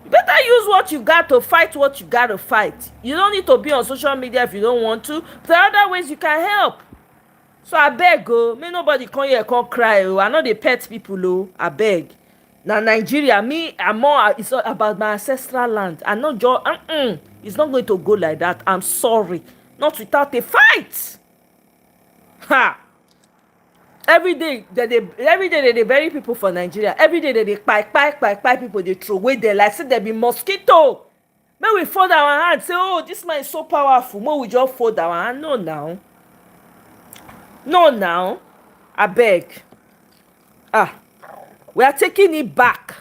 You better use what you got to fight what you got to fight. You don't need to be on social media if you don't want to. There are other ways you can help. So I beg, may nobody come here come cry. I know they pet people. I beg. Now Nigeria, me, I'm more. It's about my ancestral land. I know just. It's not going to go like that. I'm sorry. Not without a fight. Ha. Every day they bury people for Nigeria. Every day they kpai people. They throw away their life. Say there be mosquito. May we fold our hand. Say, oh, this man is so powerful. May we just fold our hand. No, now. No, now. I beg. We are taking it back.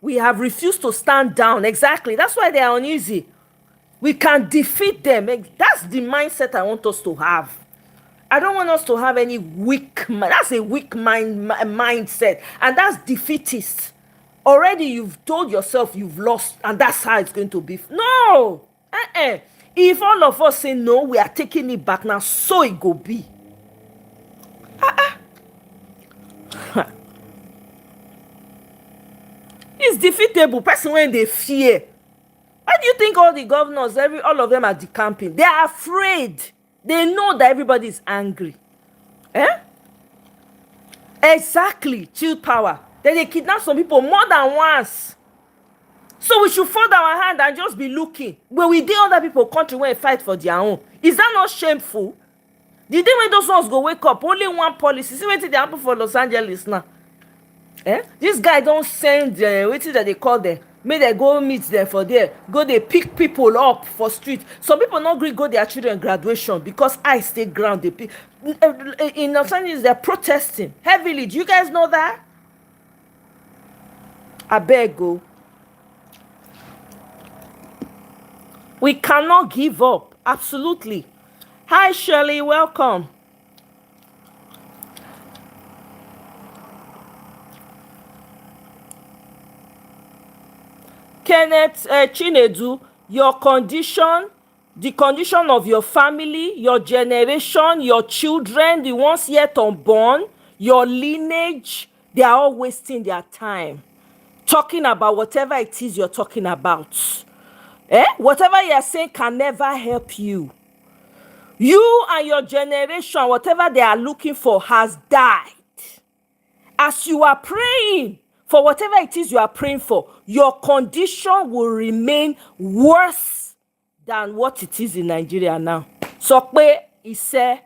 We have refused to stand down. Exactly. That's why they are uneasy. We can defeat them. That's the mindset I want us to have. I don't want us to have any weak mind. That's a weak mindset. And that's defeatist. Already you've told yourself you've lost, and that's how it's going to be. No. If all of us say no, we are taking it back now, so it go be. It's defeatable. Person when they fear. Why do you think all the governors, all of them are decamping? They are afraid. They know that everybody is angry. Exactly. Chill power. Then they kidnap some people more than once. So we should fold our hand and just be looking. But we did other people country when they fight for their own. Is that not shameful? The day when those ones go wake up, only one policy. See what they happen for Los Angeles now. This guy don't send what is that they call them? May they go meet them for there. Go they pick people up for street. Some people not agree go their children graduation because I stay ground. They pick. In Los Angeles they're protesting heavily. Do you guys know that? I beg go. We cannot give up. Absolutely. Hi Shirley, welcome. Kenneth Chinedu, your condition, the condition of your family, your generation, your children, the ones yet unborn, your lineage, they are all wasting their time talking about whatever it is you're talking about. Whatever you're saying can never help you. You and your generation, whatever they are looking for has died. As you are praying for whatever it is you are praying for, your condition will remain worse than what it is in Nigeria now. So, he said,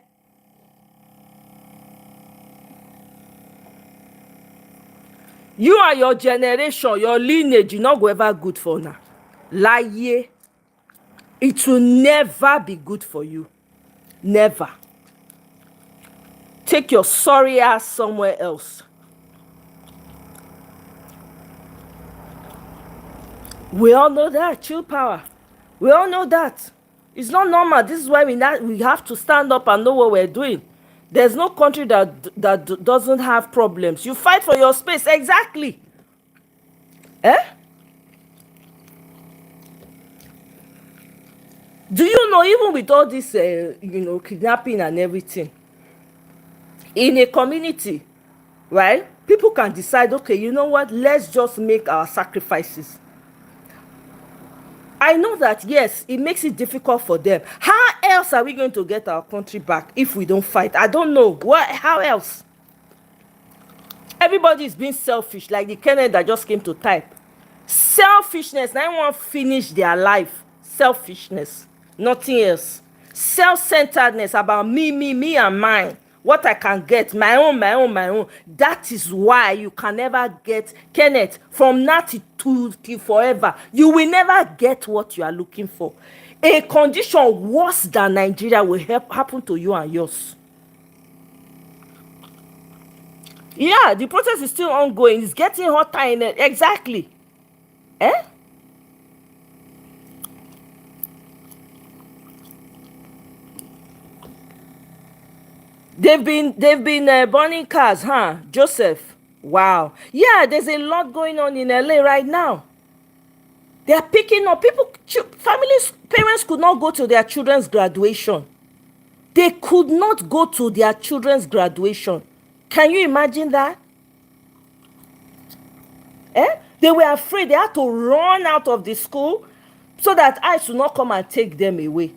you and your generation, your lineage, you not go ever good for now. Lie, it will never be good for you. Never. Take your sorry ass somewhere else. We all know that. Chill power. We all know that. It's not normal. This is why we have to stand up and know what we're doing. There's no country that doesn't have problems. You fight for your space. Exactly. Do you know, even with all this, kidnapping and everything, in a community, right, people can decide, okay, you know what, let's just make our sacrifices. I know that, yes, it makes it difficult for them. How else are we going to get our country back if we don't fight? I don't know. How else? Everybody is being selfish, like the Kenneth that just came to type. Selfishness. Now everyone finish their life. Selfishness. Nothing else. Self-centeredness about me and mine. What I can get, my own. That is why you can never get, Kenneth, from now to forever. You will never get what you are looking for. A condition worse than Nigeria will happen to you and yours. Yeah, the protest is still ongoing. It's getting hotter in it. Exactly. They've been burning cars, huh, Joseph? Wow. Yeah, there's a lot going on in LA right now. They are picking up people. Families, parents could not go to their children's graduation. They could not go to their children's graduation. Can you imagine that? They were afraid. They had to run out of the school so that ICE will not come and take them away.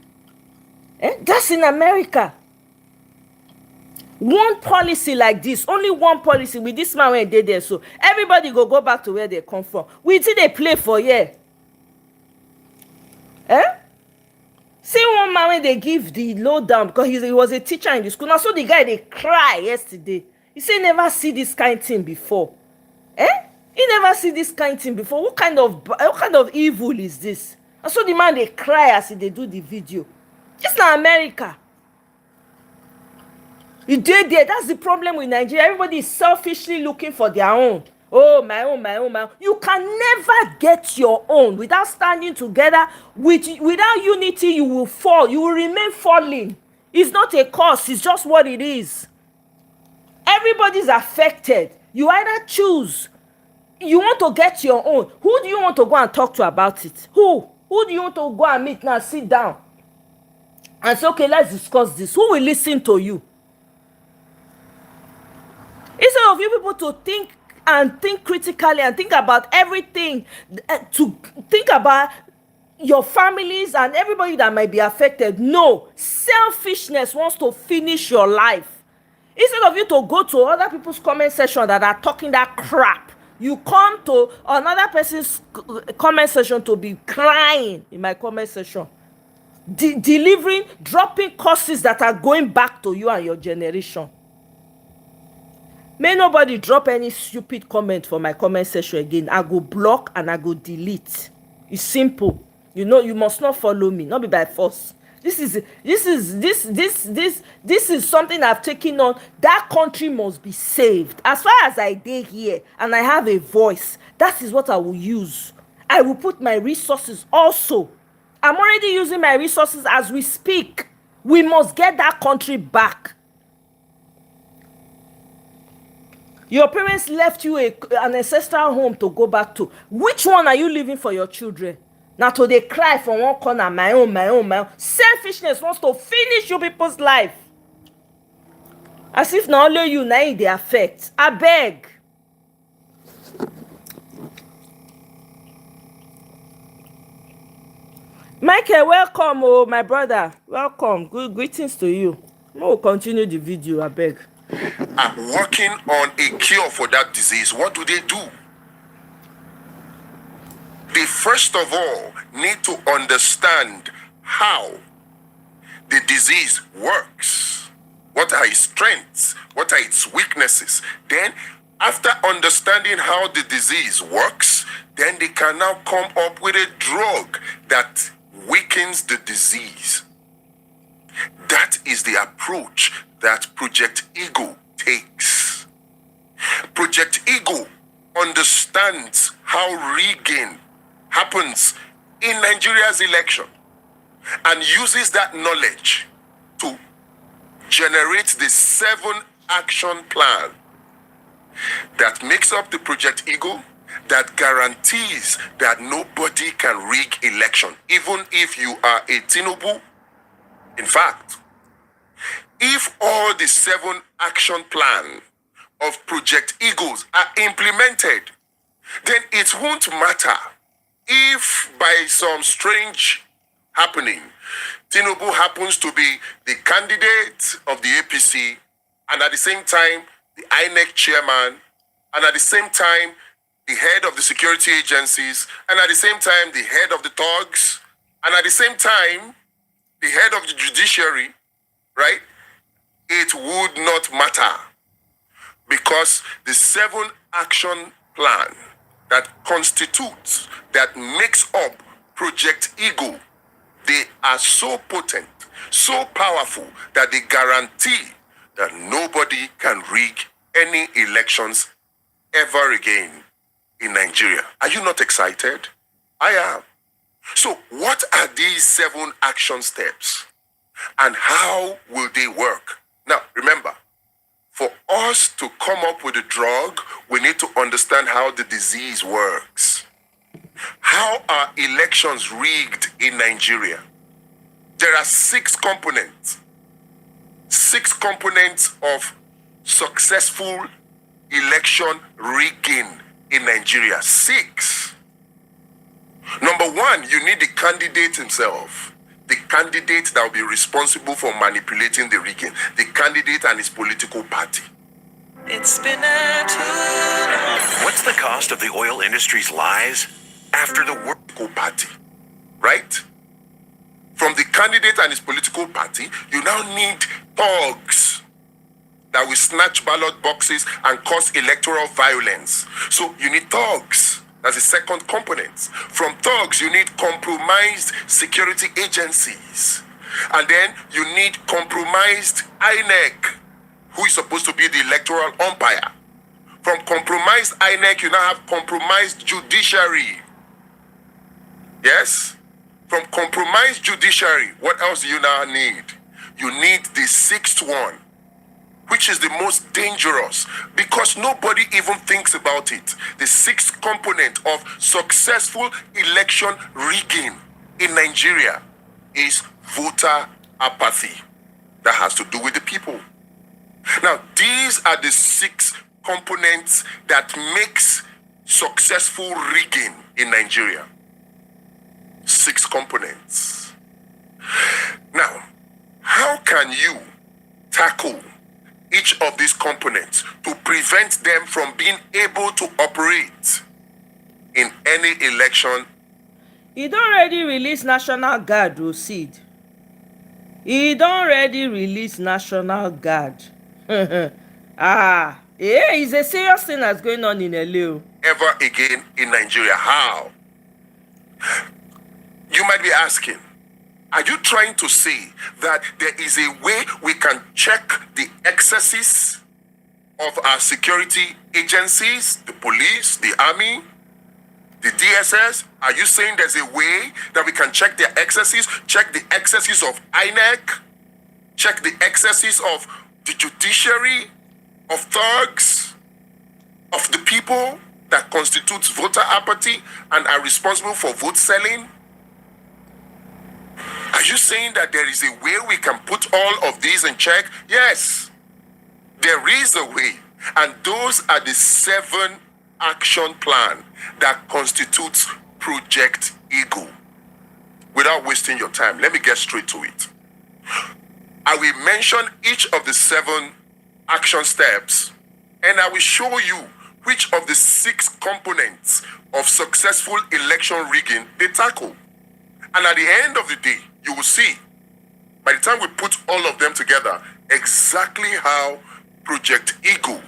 That's in America. One policy like this, only one policy with this man when they there, so everybody go back to where they come from. We did they play for here. See one man when they give the lowdown because he was a teacher in the school. Now so the guy they cry yesterday. He say never see this kind of thing before. He never see this kind of thing before. What kind of evil is this? And so the man they cry as they do the video. It's not America. You did there. That's the problem with Nigeria. Everybody is selfishly looking for their own. Oh, my own. You can never get your own without standing together. Without unity, you will fall. You will remain falling. It's not a cause. It's just what it is. Everybody's affected. You either choose. You want to get your own. Who do you want to go and talk to about it? Who? Who do you want to go and meet now? Sit down and say, okay, let's discuss this. Who will listen to you? Instead of you people to think critically and think about everything, to think about your families and everybody that might be affected. No, selfishness wants to finish your life. Instead of you to go to other people's comment section that are talking that crap, you come to another person's comment section to be crying in my comment section, dropping curses that are going back to you and your generation. May nobody drop any stupid comment for my comment section again. I go block and I go delete. It's simple. You know, you must not follow me, not be by force. This is something I've taken on. That country must be saved. As far as I did here and I have a voice, that is what I will use. I will put my resources also. I'm already using my resources as we speak. We must get that country back. Your parents left you an ancestral home to go back to. Which one are you leaving for your children? Now to they cry from one corner, my own. Selfishness wants to finish you people's life. As if not only you now they affect. I beg. Michael, welcome, oh my brother. Welcome. Good greetings to you. We'll continue the video, I beg. Are working on a cure for that disease. What do? They first of all need to understand how the disease works. What are its strengths? What are its weaknesses? Then, after understanding how the disease works, then they can now come up with a drug that weakens the disease. That is the approach that Project Eagle takes. Project Eagle understands how rigging happens in Nigeria's election and uses that knowledge to generates the 7-action plan that makes up the Project Eagle that guarantees that nobody can rig election, even if you are a Tinubu. In fact, if all the 7-action plan of Project Eagles are implemented, then it won't matter if by some strange happening, Tinubu happens to be the candidate of the APC and at the same time, the INEC chairman, and at the same time, the head of the security agencies, and at the same time, the head of the thugs, and at the same time, the head of the judiciary, right? It would not matter because the 7-action plan that constitutes, that makes up Project Eagle, they are so potent, so powerful that they guarantee that nobody can rig any elections ever again in Nigeria. Are you not excited? I am. So what are these 7 action steps and how will they work? Now, remember, for us to come up with a drug, we need to understand how the disease works. How are elections rigged in Nigeria? There are 6 components. 6 components of successful election rigging in Nigeria. 6. Number 1, you need the candidate himself. The candidate that will be responsible for manipulating the rigging. The candidate and his political party. It's been What's the cost of the oil industry's lies after the political party, right? From the candidate and his political party, you now need thugs that will snatch ballot boxes and cause electoral violence. So you need thugs. That's the second component. From thugs, you need compromised security agencies. And then you need compromised INEC, who is supposed to be the electoral umpire. From compromised INEC, you now have compromised judiciary. Yes? From compromised judiciary, what else do you now need? You need the 6th one, which is the most dangerous because nobody even thinks about it. The 6th component of successful election rigging in Nigeria is voter apathy. That has to do with the people. Now, these are the 6 components that makes successful rigging in Nigeria. 6 components. Now, how can you tackle each of these components to prevent them from being able to operate in any election? He don't already release National Guard, Rosid. He don't already release National Guard. Yeah, it's a serious thing that's going on in LA. Ever again in Nigeria. How? You might be asking, are you trying to say that there is a way we can check the excesses of our security agencies, the police, the army, the DSS? Are you saying there's a way that we can check their excesses, check the excesses of INEC, check the excesses of the judiciary, of thugs, of the people that constitutes voter apathy and are responsible for vote selling? Are you saying that there is a way we can put all of these in check? Yes, there is a way. And those are the 7 action plan that constitutes Project Eagle. Without wasting your time, let me get straight to it. I will mention each of the 7 action steps, and I will show you which of the 6 components of successful election rigging they tackle. And at the end of the day, you will see, by the time we put all of them together, exactly how Project Eagle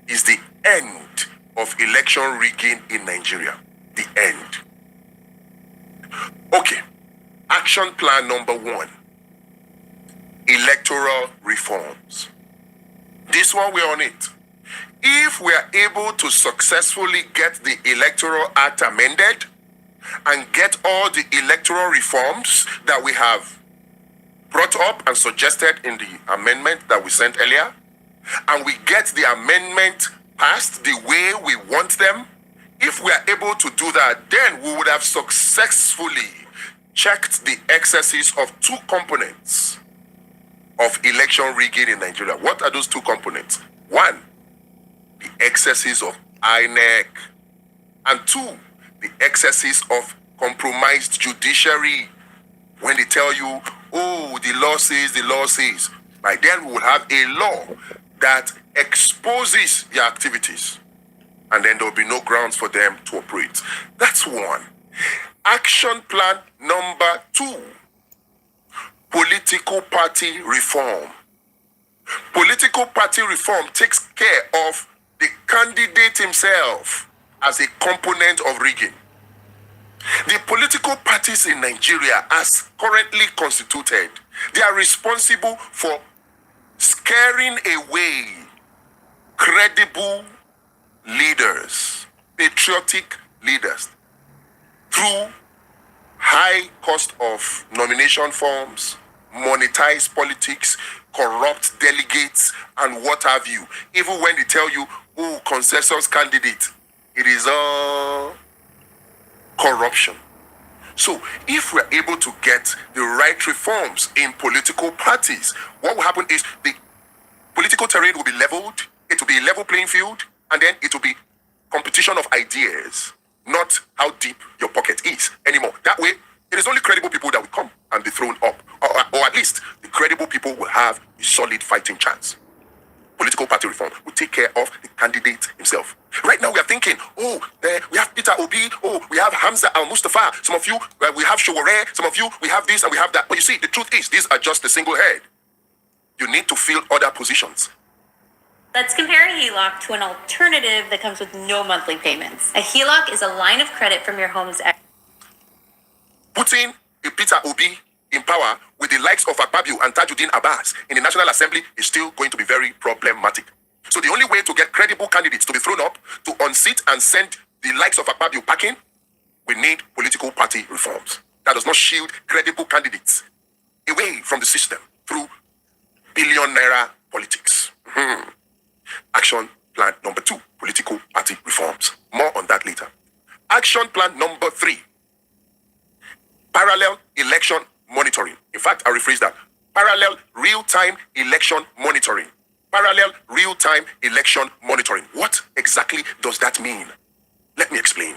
is the end of election rigging in Nigeria. The end. Okay. Action plan number 1. Electoral reforms. This one, we're on it. If we are able to successfully get the Electoral Act amended and get all the electoral reforms that we have brought up and suggested in the amendment that we sent earlier, and we get the amendment passed the way we want them, if we are able to do that, then we would have successfully checked the excesses of two components of election rigging in Nigeria. What are those two components? One, the excesses of INEC, and two, the excesses of compromised judiciary. When they tell you, oh, the law says, by then we will have a law that exposes their activities, and then there will be no grounds for them to operate. That's one. Action plan number 2, political party reform. Political party reform takes care of the candidate himself as a component of rigging. The political parties in Nigeria, as currently constituted, they are responsible for scaring away credible leaders, patriotic leaders, through high cost of nomination forms, monetized politics, corrupt delegates, and what have you. Even when they tell you, oh, consensus candidate, it is all corruption. So if we're able to get the right reforms in political parties, what will happen is the political terrain will be leveled, it will be a level playing field, and then it will be competition of ideas, not how deep your pocket is anymore. That way, it is only credible people that will come and be thrown up, or at least the credible people will have a solid fighting chance. Political party reform will take care of the candidate himself. Right now we are thinking, oh, we have Peter Obi, oh, we have Hamza al-Mustafa, some of you, we have Showore, some of you, we have this and we have that. But you see, the truth is, these are just a single head. You need to fill other positions. Let's compare a HELOC to an alternative that comes with no monthly payments. A HELOC is a line of credit from your home's Putting a Peter Obi in power with the likes of Akpabio and Tajuddin Abbas in the National Assembly is still going to be very problematic. So the only way to get credible candidates to be thrown up, to unseat and send the likes of Akpabio packing, we need political party reforms. That does not shield credible candidates away from the system through billion naira politics. Action plan number 2, political party reforms. More on that later. Action plan number 3, parallel election monitoring. In fact, I'll rephrase that. Parallel real-time election monitoring. Parallel real-time election monitoring. What exactly does that mean? Let me explain.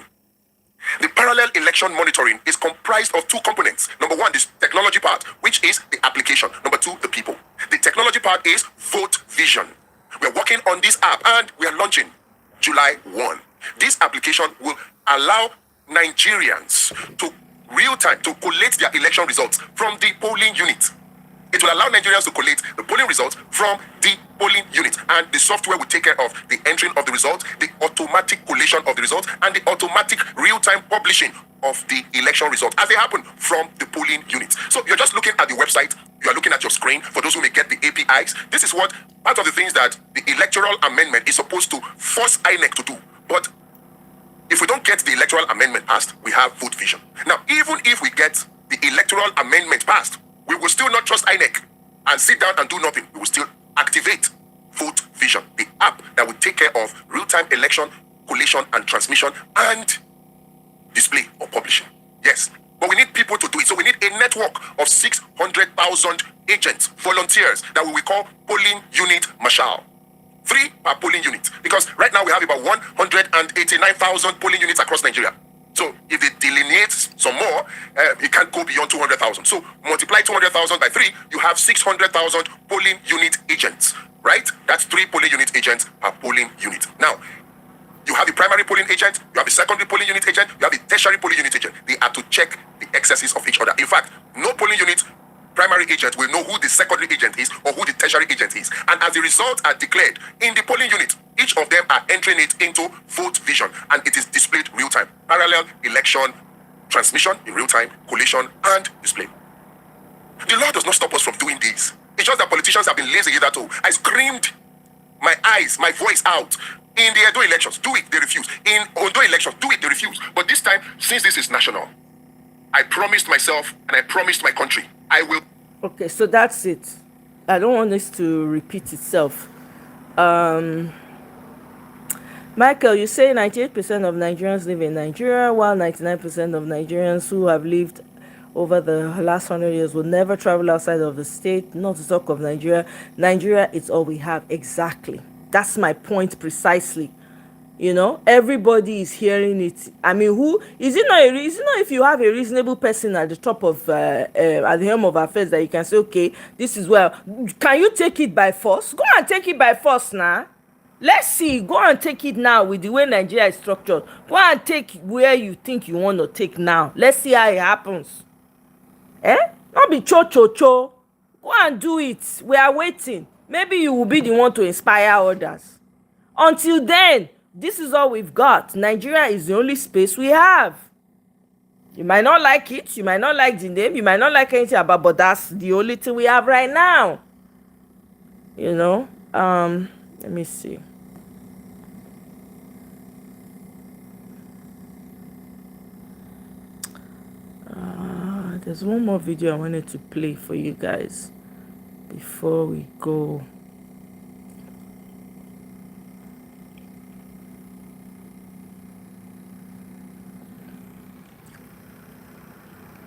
The parallel election monitoring is comprised of two components. Number 1, this technology part, which is the application. Number 2, the people. The technology part is Vote Vision. We're working on this app and we are launching July 1. This application will allow Nigerians to real-time to collate their election results from the polling unit. It will allow Nigerians to collate the polling results from the polling unit, and the software will take care of the entering of the results, the automatic collation of the results, and the automatic real-time publishing of the election results as they happen from the polling unit. So you're just looking at the website, you are looking at your screen. For those who may get the APIs, this is what part of the things that the Electoral Amendment is supposed to force INEC to do. But if we don't get the Electoral Amendment passed, we have Vote Vision. Now, even if we get the Electoral Amendment passed, we will still not trust INEC and sit down and do nothing. We will still activate Vote Vision, the app that will take care of real-time election, collation and transmission and display or publishing. Yes, but we need people to do it. So we need a network of 600,000 agents, volunteers that we will call polling unit marshal. 3 per polling unit. Because right now we have about 189,000 polling units across Nigeria. So if it delineates some more, it can't go beyond 200,000. So multiply 200,000 by 3, you have 600,000 polling unit agents, right? That's 3 polling unit agents per polling unit. Now, you have the primary polling agent, you have the secondary polling unit agent, you have the tertiary polling unit agent. They are to check the excesses of each other. In fact, no polling unit primary agent will know who the secondary agent is or who the tertiary agent is. And as the results are declared in the polling unit, each of them are entering it into Vote Vision, and it is displayed real time. Parallel election transmission in real time, collation and display. The law does not stop us from doing this. It's just that politicians have been lazy hitherto. I screamed my eyes, my voice out in the Edo elections. Do it, they refuse. In Ondo elections, do it, they refuse. But this time, since this is national, I promised myself and I promised my country, I will Okay, so that's it. I don't want this to repeat itself. Michael, you say 98% of Nigerians live in Nigeria, while 99% of Nigerians who have lived over the last 100 years will never travel outside of the state, not to talk of Nigeria. Nigeria is all we have. Exactly. That's my point precisely. You know, everybody is hearing it. I mean, who is it? Not if you have a reasonable person at the top of at the helm of affairs that you can say, okay, this is well. Can you take it by force? Go and take it by force now. Let's see. Go and take it now with the way Nigeria is structured. Go and take where you think you want to take now. Let's see how it happens. Not be cho. Go and do it. We are waiting. Maybe you will be the one to inspire others. Until then, this is all we've got. Nigeria is the only space we have. You might not like it. You might not like the name. You might not like anything about, but that's the only thing we have right now. You know? Let me see. There's one more video I wanted to play for you guys before we go.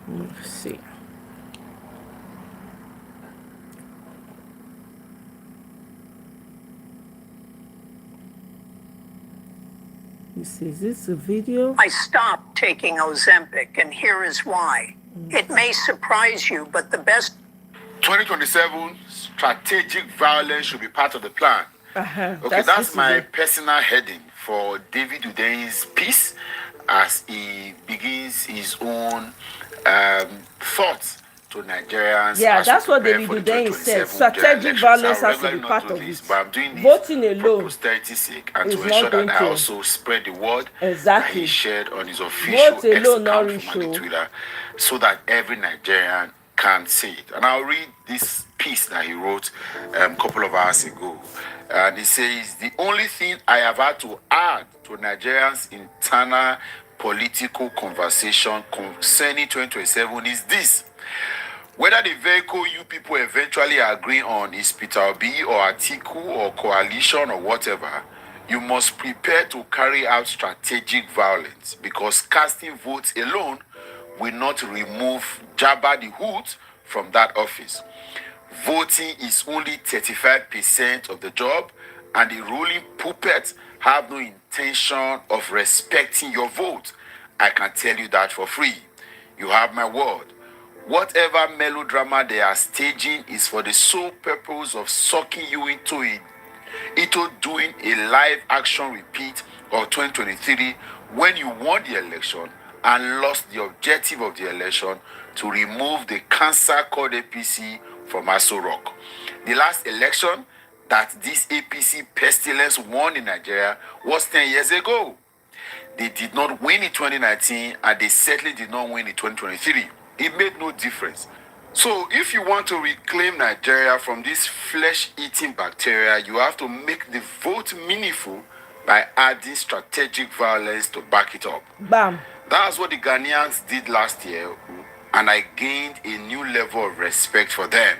Let's see. Is this a video? I stopped taking Ozempic, and here is why. It may surprise you, but the best 2027 strategic violence should be part of the plan. Okay, that's my personal heading for David Udai's piece as he begins his own thoughts to Nigerians. Yeah, that's what David Udai said. Strategic violence has to be part of it. But I'm doing this voting alone for posterity's sake and to ensure that I also spread the word that he shared on his official X account on Twitter, so that every Nigerian can see it. And I'll read this piece that he wrote a couple of hours ago. And he says, the only thing I have had to add to Nigerians' internal political conversation concerning 2027 is this. Whether the vehicle you people eventually agree on is Peter Obi or Atiku or coalition or whatever, you must prepare to carry out strategic violence, because casting votes alone will not remove Jabba the Hood from that office. Voting is only 35% of the job, and the ruling puppets have no intention of respecting your vote. I can tell you that for free. You have my word. Whatever melodrama they are staging is for the sole purpose of sucking you into doing a live action repeat of 2023 when you won the election and lost the objective of the election to remove the cancer called APC from Aso Rock. The last election that this APC pestilence won in Nigeria was 10 years ago. They did not win in 2019 and they certainly did not win in 2023. It made no difference. So if you want to reclaim Nigeria from this flesh-eating bacteria, you have to make the vote meaningful by adding strategic violence to back it up. Bam. That's what the Ghanaians did last year, and I gained a new level of respect for them.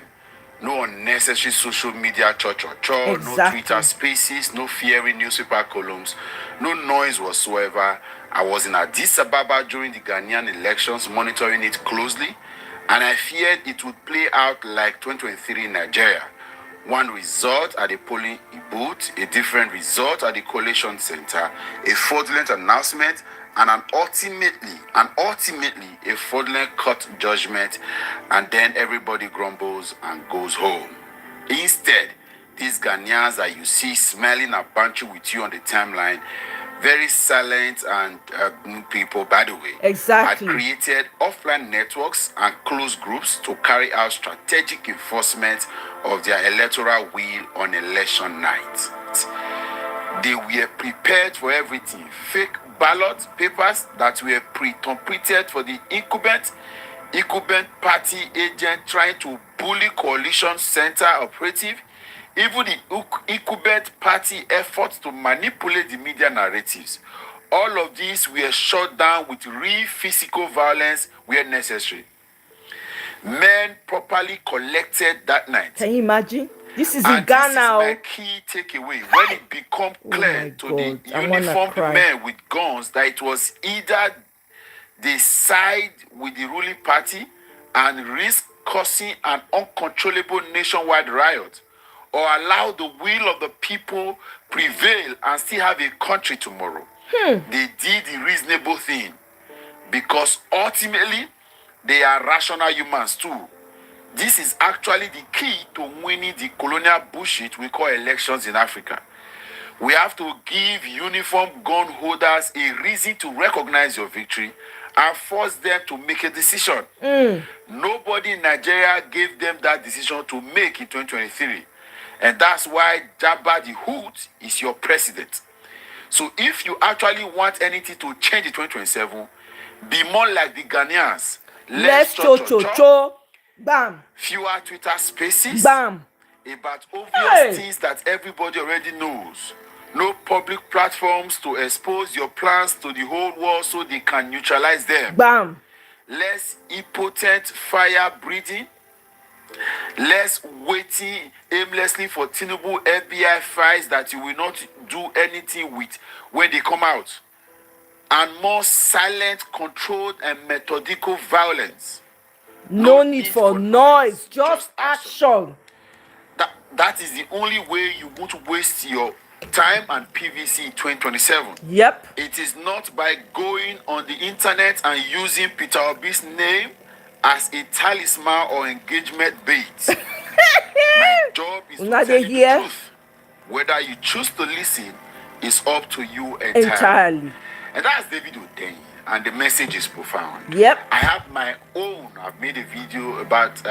No unnecessary social media cho-cho-cho, no Twitter spaces, no fiery newspaper columns, no noise whatsoever. I was in Addis Ababa during the Ghanaian elections, monitoring it closely, and I feared it would play out like 2023 in Nigeria. One result at the polling booth, a different result at the collation center, a fraudulent announcement, and ultimately a fraudulent court judgment, and then everybody grumbles and goes home. Instead, these Ghanaians that you see smiling and bantering with you on the timeline, very silent and people, by the way, exactly, had created offline networks and closed groups to carry out strategic enforcement of their electoral will on election night. They were prepared for everything. Fake ballot papers that were pre-templated for the incumbent party agent trying to bully coalition center operative, even the incumbent party efforts to manipulate the media narratives. All of these were shut down with real physical violence where necessary. Men properly collected that night. Can you imagine? This is and in Ghana. This is my key takeaway. When it become clear to the uniformed men with guns that it was either they side with the ruling party and risk causing an uncontrollable nationwide riot, or allow the will of the people prevail and still have a country tomorrow. They did the reasonable thing, because ultimately they are rational humans too. This is actually the key to winning the colonial bullshit we call elections in Africa. We have to give uniform gun holders a reason to recognize your victory and force them to make a decision. Nobody in Nigeria gave them that decision to make in 2023. And that's why Jabba the Hood is your president. So if you actually want anything to change in 2027, be more like the Ghanaians. Less cho. Bam. Fewer Twitter spaces. Bam. About obvious things that everybody already knows. No public platforms to expose your plans to the whole world so they can neutralize them. Bam. Less impotent fire breathing. Less waiting aimlessly for Tinubu FBI files that you will not do anything with when they come out. And more silent, controlled, and methodical violence. No need for noise, just action. That is the only way you won't waste your time and PVC in 2027. Yep. It is not by going on the internet and using Peter Obi's name as a talisman or engagement bait. My job is to tell you the truth. Whether you choose to listen is up to you entirely. And that's David Odenyi, and the message is profound. Yep. I have my own. I've made a video about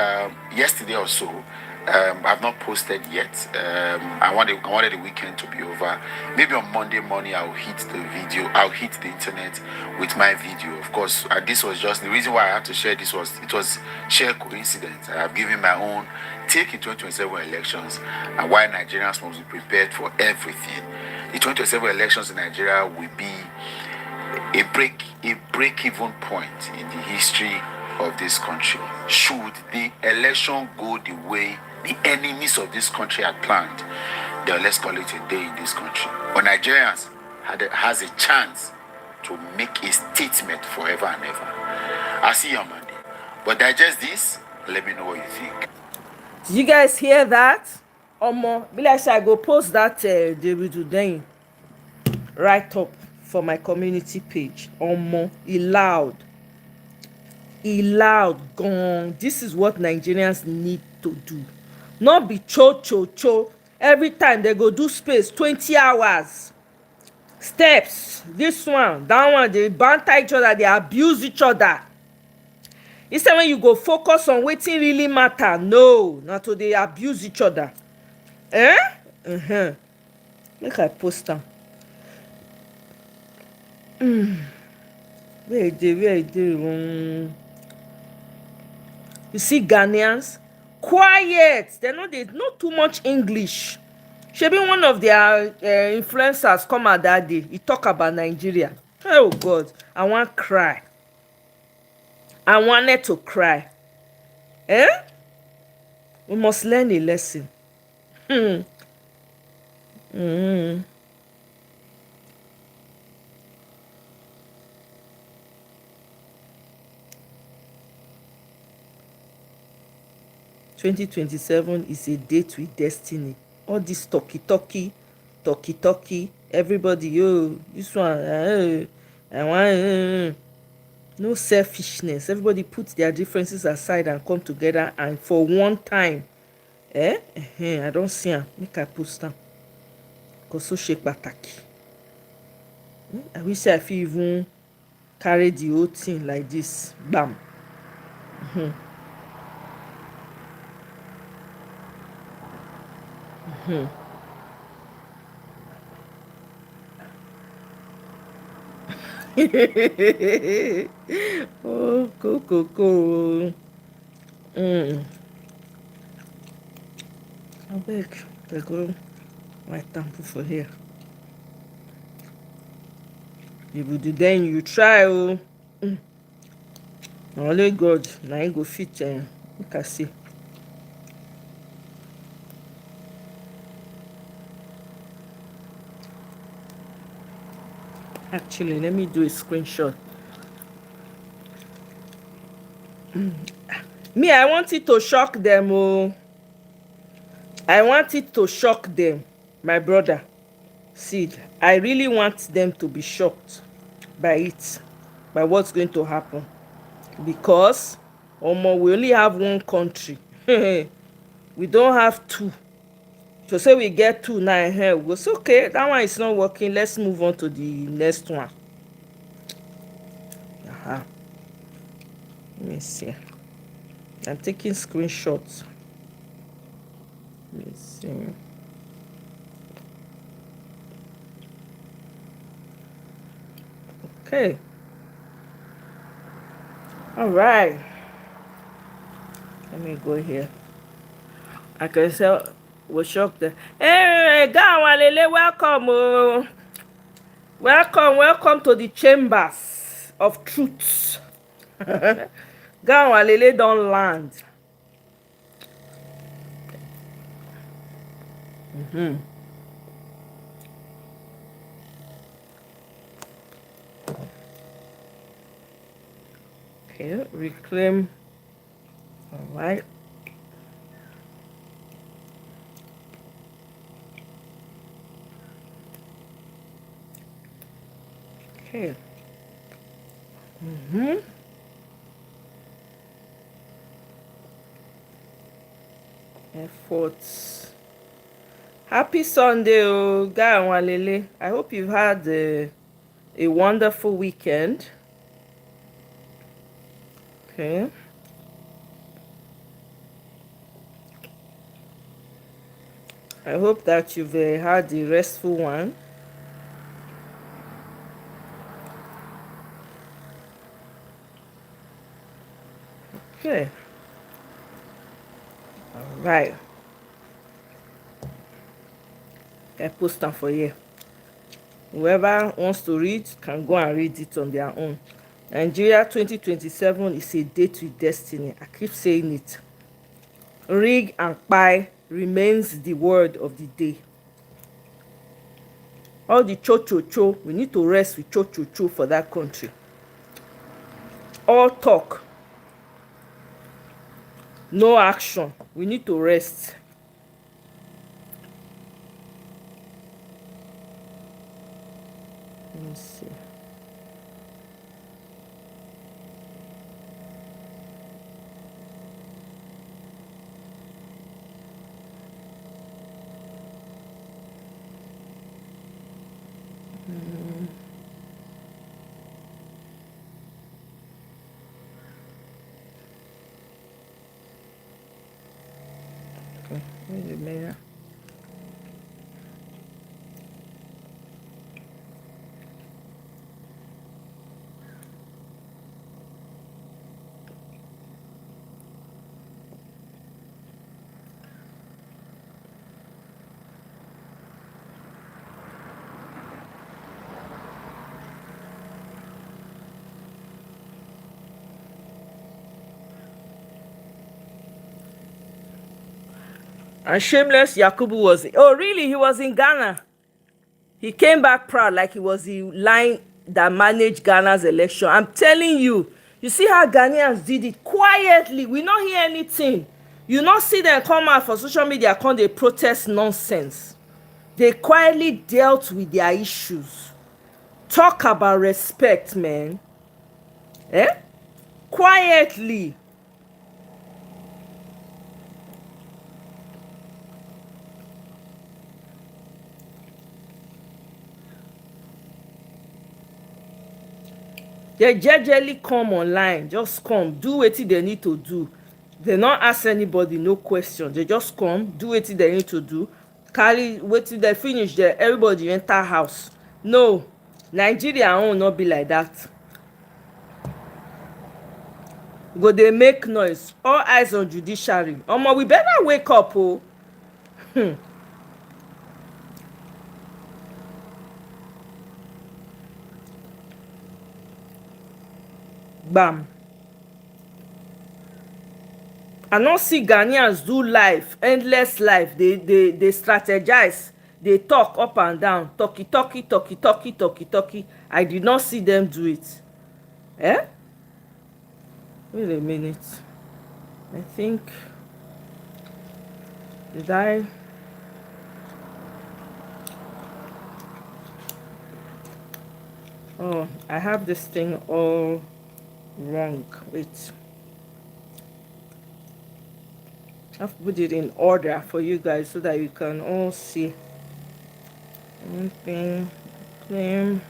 yesterday or so. I've not posted yet. I wanted the weekend to be over. Maybe on Monday morning I'll hit the video. I'll hit the internet with my video. Of course, this was just the reason why I had to share this. It was sheer coincidence. I have given my own take in 2027 elections and why Nigerians must be prepared for everything. The 2027 elections in Nigeria will be a break-even point in the history of this country. Should the election go the way the enemies of this country had planned, then let's call it a day in this country. But Nigerians has a chance to make a statement forever and ever. I'll see you on Monday. But digest this, let me know what you think. Did you guys hear that? Omo, be like I go post that David Udein right up for my community page. Omo, he loud gone. This is what Nigerians need to do. Not be cho. Every time they go do space 20 hours. Steps. This one, that one, they banter each other, they abuse each other. Instead when you go focus on wetin really matter, no, na to dey abuse each other. Make I post am. Where e dey? You see Ghanaians quiet. They not too much English. Shebi one of their influencers come out that day. He talk about Nigeria. Oh God, I want cry. I wanted to cry. We must learn a lesson. 2027 is a date with destiny. All this talky, everybody, this one, I want, no selfishness. Everybody put their differences aside and come together and for one time. I don't see am. Make I post am. Cause so shake pataki. I wish I fit even carry the whole thing like this. Bam. Oh, go. I beg, they go right down for here. You will do then you try. Only God, now you go fit You can see. Actually, let me do a screenshot. Me, I want it to shock them. Oh, I want it to shock them, my brother. Sid, I really want them to be shocked by it, by what's going to happen. Because we only have one country. We don't have two. So say we get two now here, we go say, okay, that one is not working. Let's move on to the next one. Let me see. I'm taking screenshots. Let me see. Okay. All right. Let me go here. I can say we're shocked. Hey, Gawalele, welcome. Welcome to the chambers of truth. Gawalele don't land. Okay, reclaim. All right. Okay. Efforts. Happy Sunday, Gawalele. I hope you've had a wonderful weekend. Okay. I hope that you've had a restful one. Okay. All right. I post them for you. Whoever wants to read can go and read it on their own. Nigeria 2027 is a date with destiny. I keep saying it. Rig and pie remains the word of the day. All the cho-cho-cho, we need to rest with cho-cho-cho for that country. All talk, no action. We need to rest. Let me see. Okay, where's the mayor? And Shameless Yakubu was, oh really, he was in Ghana. He came back proud like he was the line that managed Ghana's election. I'm telling you, you see how Ghanaians did it quietly. We not hear anything. You not see them come out for social media, come they protest nonsense. They quietly dealt with their issues. Talk about respect, man. Eh? Quietly. They jejely come online, just come, do wetin they need to do. They not ask anybody, no question. They just come, do wetin they need to do. Carry wetin they finish there, everybody enter house. No, Nigeria own not be like that. Go dey make noise, all eyes on judiciary. Omo, we better wake up, oh. Bam. I not see Ghanaians do life, endless life. They strategize. They talk up and down. Talky. I did not see them do it. Eh? Wait a minute. I think... Did I... Oh, I have this thing all wrong. Wait. I've put it in order for you guys so that you can all see. Anything, claim.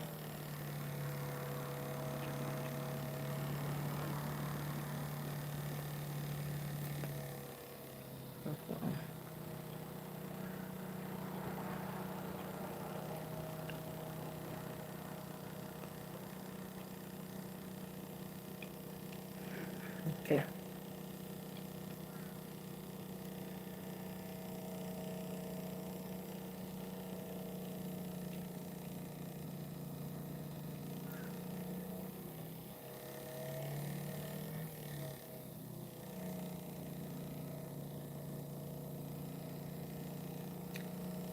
Okay.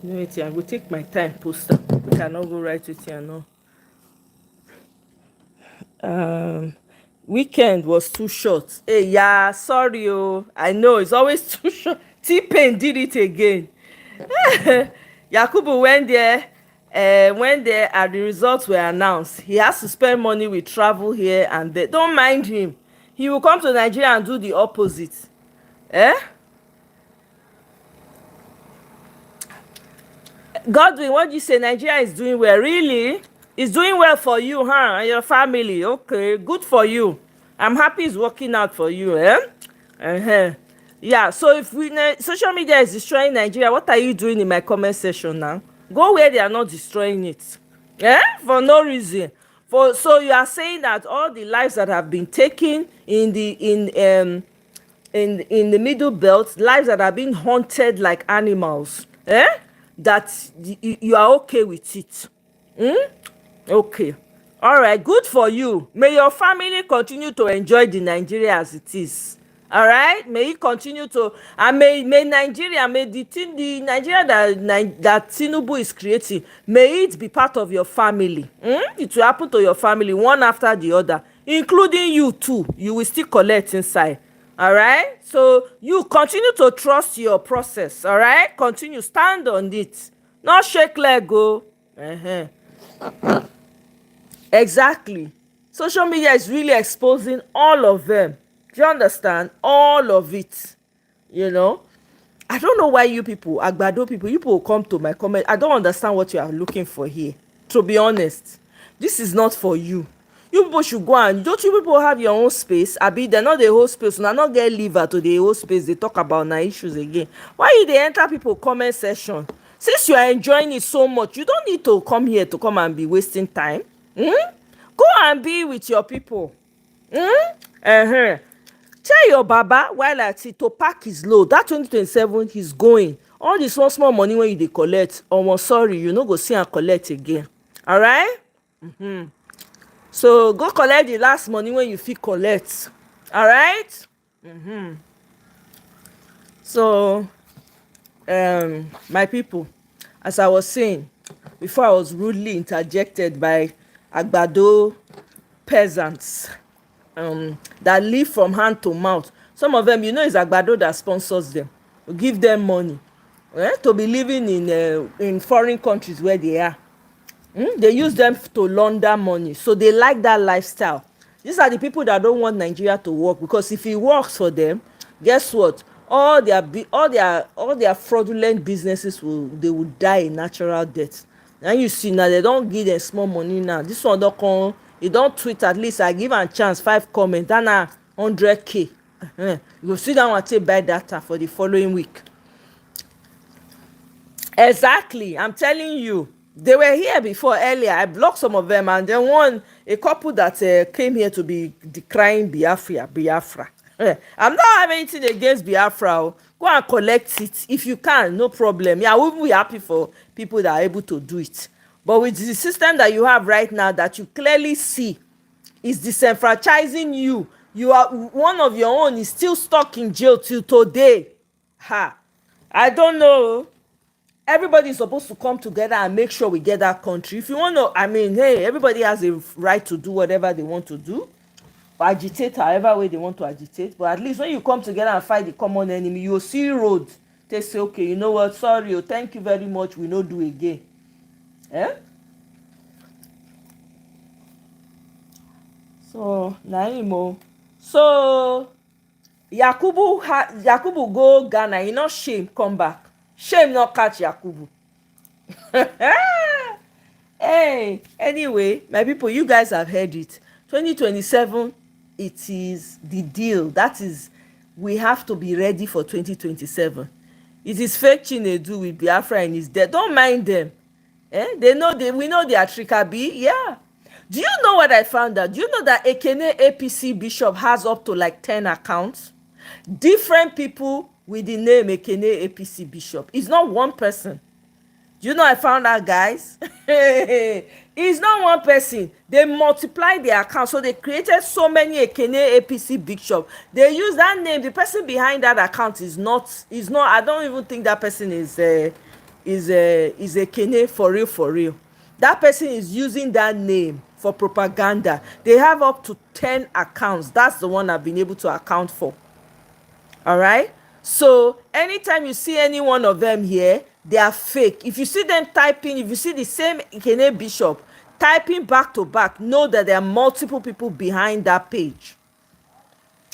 Wait, I will take my time, poster. We cannot go right with here, no. Weekend was too short. Hey, yeah, sorry, oh. I know it's always too short. T-Pain did it again. Yakubu went there. When the results were announced, he has to spend money with travel here and there. Don't mind him. He will come to Nigeria and do the opposite. Godwin, what do you say? Nigeria is doing well. Really? It's doing well for you, huh? And your family. Okay, good for you. I'm happy it's working out for you, Yeah, so if social media is destroying Nigeria, what are you doing in my comment section now? Go where they are not destroying it. For no reason. So you are saying that all the lives that have been taken in the middle belt, lives that are being hunted like animals, that you are okay with it. Okay, all right, good for you. May your family continue to enjoy the Nigeria as it is. All right, may it continue to, and may Nigeria, may the Nigeria that Tinubu is creating, may it be part of your family. It will happen to your family one after the other, including you too. You will still collect inside. All right, so you continue to trust your process. All right, continue, stand on it, not shake leg, go. Exactly. Social media is really exposing all of them. Do you understand? All of it. You know, I don't know why you people, Agbado people, you people come to my comment. I don't understand what you are looking for here, to be honest. This is not for you. You people should go, and don't you people have your own space? Abi, they're not the whole space. Now not get liver to the whole space. They talk about now issues again. Why you they enter people comment section? Since you are enjoying it so much, you don't need to come here to come and be wasting time. Go and be with your people. Tell your baba while I see to pack his load. That 2027 he's going. All this small money when you dey collect, sorry, you no go see and collect again. All right? So go collect the last money when you fit collect. All right? So my people, as I was saying before, I was rudely interjected by Agbado peasants that live from hand to mouth. Some of them, it's Agbado that sponsors them. We give them money to be living in foreign countries where they are. They use them to launder money, so they like that lifestyle. These are the people that don't want Nigeria to work, because if it works for them, guess what? All their fraudulent businesses will die a natural death. And you see now, they don't give them small money now. This one don't come, he don't tweet, at least I give am chance 5 comments, then 100K. You go sit down and take buy data for the following week. Exactly, I'm telling you. They were here before earlier. I blocked some of them, and then a couple that came here to be decrying Biafra. I'm not having anything against Biafra. Go and collect it if you can, no problem. Yeah, we will be happy for people that are able to do it. But with the system that you have right now, that you clearly see is disenfranchising you You are one of your own is still stuck in jail till today. Ha! I don't know. Everybody is supposed to come together and make sure we get that country. If you want to, I mean, hey, everybody has a right to do whatever they want to do, or agitate however way they want to agitate. But at least when you come together and fight the common enemy, you will see road. They say, okay, you know what? Sorry, thank you very much. We no do again. Eh? So Naimo. So Yakubu go Ghana. You know shame come back. Shame not catch Yakubu. Hey, anyway, my people, you guys have heard it. 2027, it is the deal. That is, we have to be ready for 2027. It is fake Chinedu with Biafra and his dead. Don't mind them. We know they are trickaby. Yeah. Do you know what I found out? Do you know that Ekene APC Bishop has up to like 10 accounts? Different people with the name Ekene APC Bishop. It's not one person. Do you know I found out, guys? It's not one person. They multiplied their accounts. So they created so many Ekene APC Bishop. They use that name. The person behind that account is not, I don't even think that person is Ekene for real. That person is using that name for propaganda. They have up to 10 accounts. That's the one I've been able to account for. All right? So anytime you see any one of them here, they are fake. If you see them typing, if you see the same Ekene Bishop typing back to back, know that there are multiple people behind that page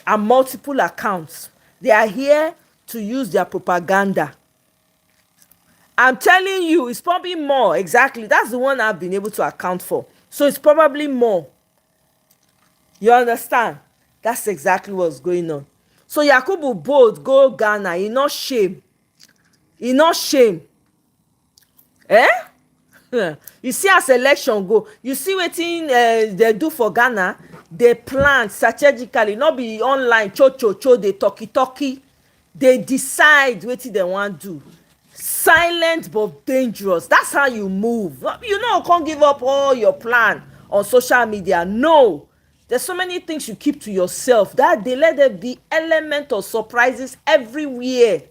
and multiple accounts. They are here to use their propaganda. I'm telling you, it's probably more. Exactly. That's the one I've been able to account for. So it's probably more. You understand? That's exactly what's going on. So Yakubu bold go Ghana. He not shame. He not shame. Eh? You see as election go. You see wetin they do for Ghana. They plan strategically. Not be online cho. They talky. They decide wetin they want to do. Silent but dangerous. That's how you move. You know, can't give up all your plan on social media. No. There's so many things you keep to yourself that they let there be element of surprises everywhere.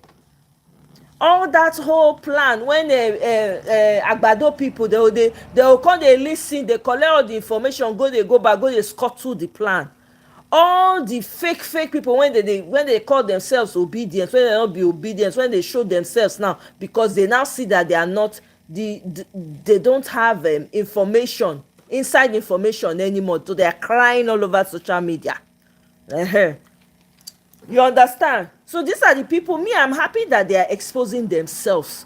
All that whole plan when Agbado people they'll come, they listen, they collect all the information, go back, they scuttle the plan. All the fake people when they call themselves obedient, when they not be obedient, when they show themselves now, because they now see that they are not they don't have information, inside information anymore, so they are crying all over social media. You understand? So these are the people. Me, I'm happy that they are exposing themselves.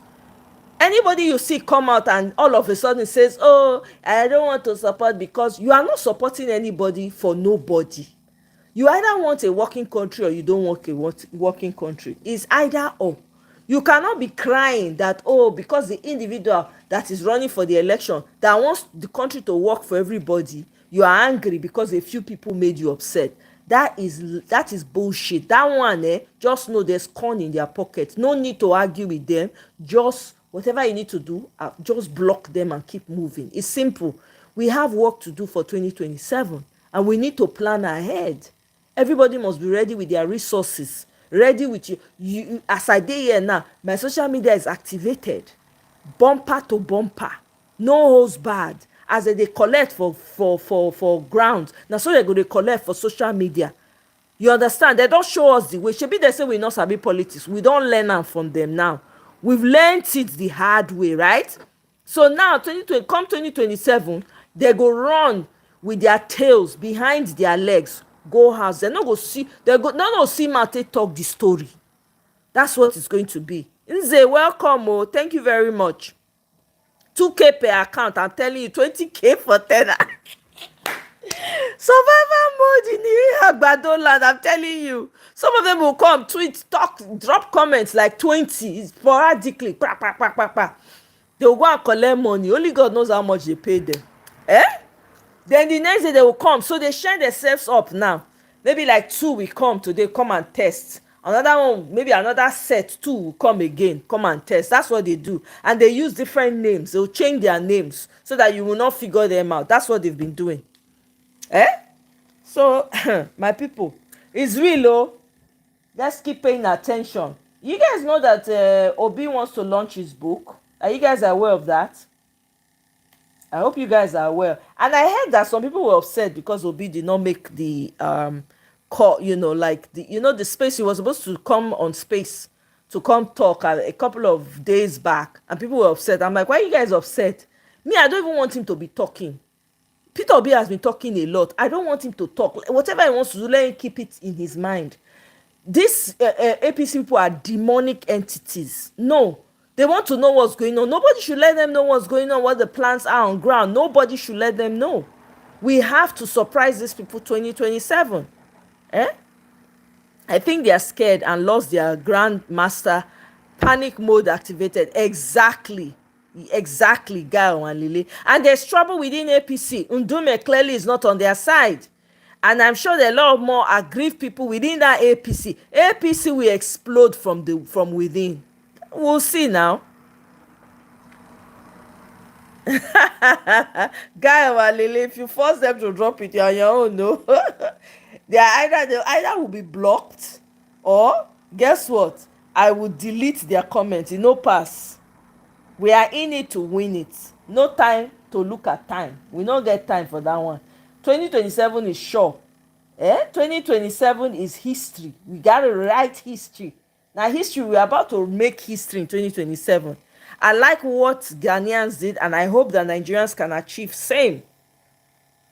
Anybody you see come out and all of a sudden says, oh, I don't want to support, because you are not supporting anybody for nobody. You either want a working country or you don't want a working country. It's either or. You cannot be crying that, oh, because the individual that is running for the election that wants the country to work for everybody, you are angry because a few people made you upset. That is bullshit. That one, just know there's corn in their pocket. No need to argue with them. Just whatever you need to do, just block them and keep moving. It's simple. We have work to do for 2027, and we need to plan ahead. Everybody must be ready with their resources, ready with you. As I did here now, my social media is activated, bumper to bumper, no holds barred. As they collect for ground, now so they're going to collect for social media. You understand? They don't show us the way. Shebi they say we not sabi politics. We don't learn am from them now. We've learned it the hard way, right? So now 2027, they go run with their tails behind their legs, go house. They no go see. They go no see Mate talk the story. That's what it's going to be. Nze, welcome. Oh, thank you very much. 2K per account. I'm telling you, 20K for tenor. Survivor mode in the Agbado land. I'm telling you. Some of them will come, tweet, talk, drop comments like 20 sporadically. They will go and collect money. Only God knows how much they pay them. Then the next day they will come. So they shine themselves up now. Maybe like 2 will come today, come and test. Another one, maybe another set, 2 will come again, come and test. That's what they do. And they use different names. They'll change their names so that you will not figure them out. That's what they've been doing. So, my people, it's real, oh. Let's keep paying attention. You guys know that Obi wants to launch his book. Are you guys aware of that? I hope you guys are aware. And I heard that some people were upset because Obi did not make the call, like the space. He was supposed to come on space to come talk a couple of days back, and people were upset. I'm like, why are you guys upset? Me, I don't even want him to be talking. Peter Obi has been talking a lot. I don't want him to talk. Whatever he wants to do, let him keep it in his mind. These APC people are demonic entities. No, they want to know what's going on. Nobody should let them know what's going on, what the plans are on ground. Nobody should let them know. We have to surprise these people 2027. I think they are scared and lost their grandmaster. Panic mode activated. Exactly, Gail and Lily. And there's trouble within APC. Ndume clearly is not on their side. And I'm sure there are a lot of more aggrieved people within that APC. APC will explode from within. We'll see now. Guy or Lily, if you force them to drop it, you're on your own, no? they either will be blocked, or guess what? I will delete their comments. No pass. We are in it to win it. No time to look at time. We don't get time for that one. 2027 is sure. 2027 is history. We gotta write history. Now history, we're about to make history in 2027. I like what Ghanaians did, and I hope that Nigerians can achieve same.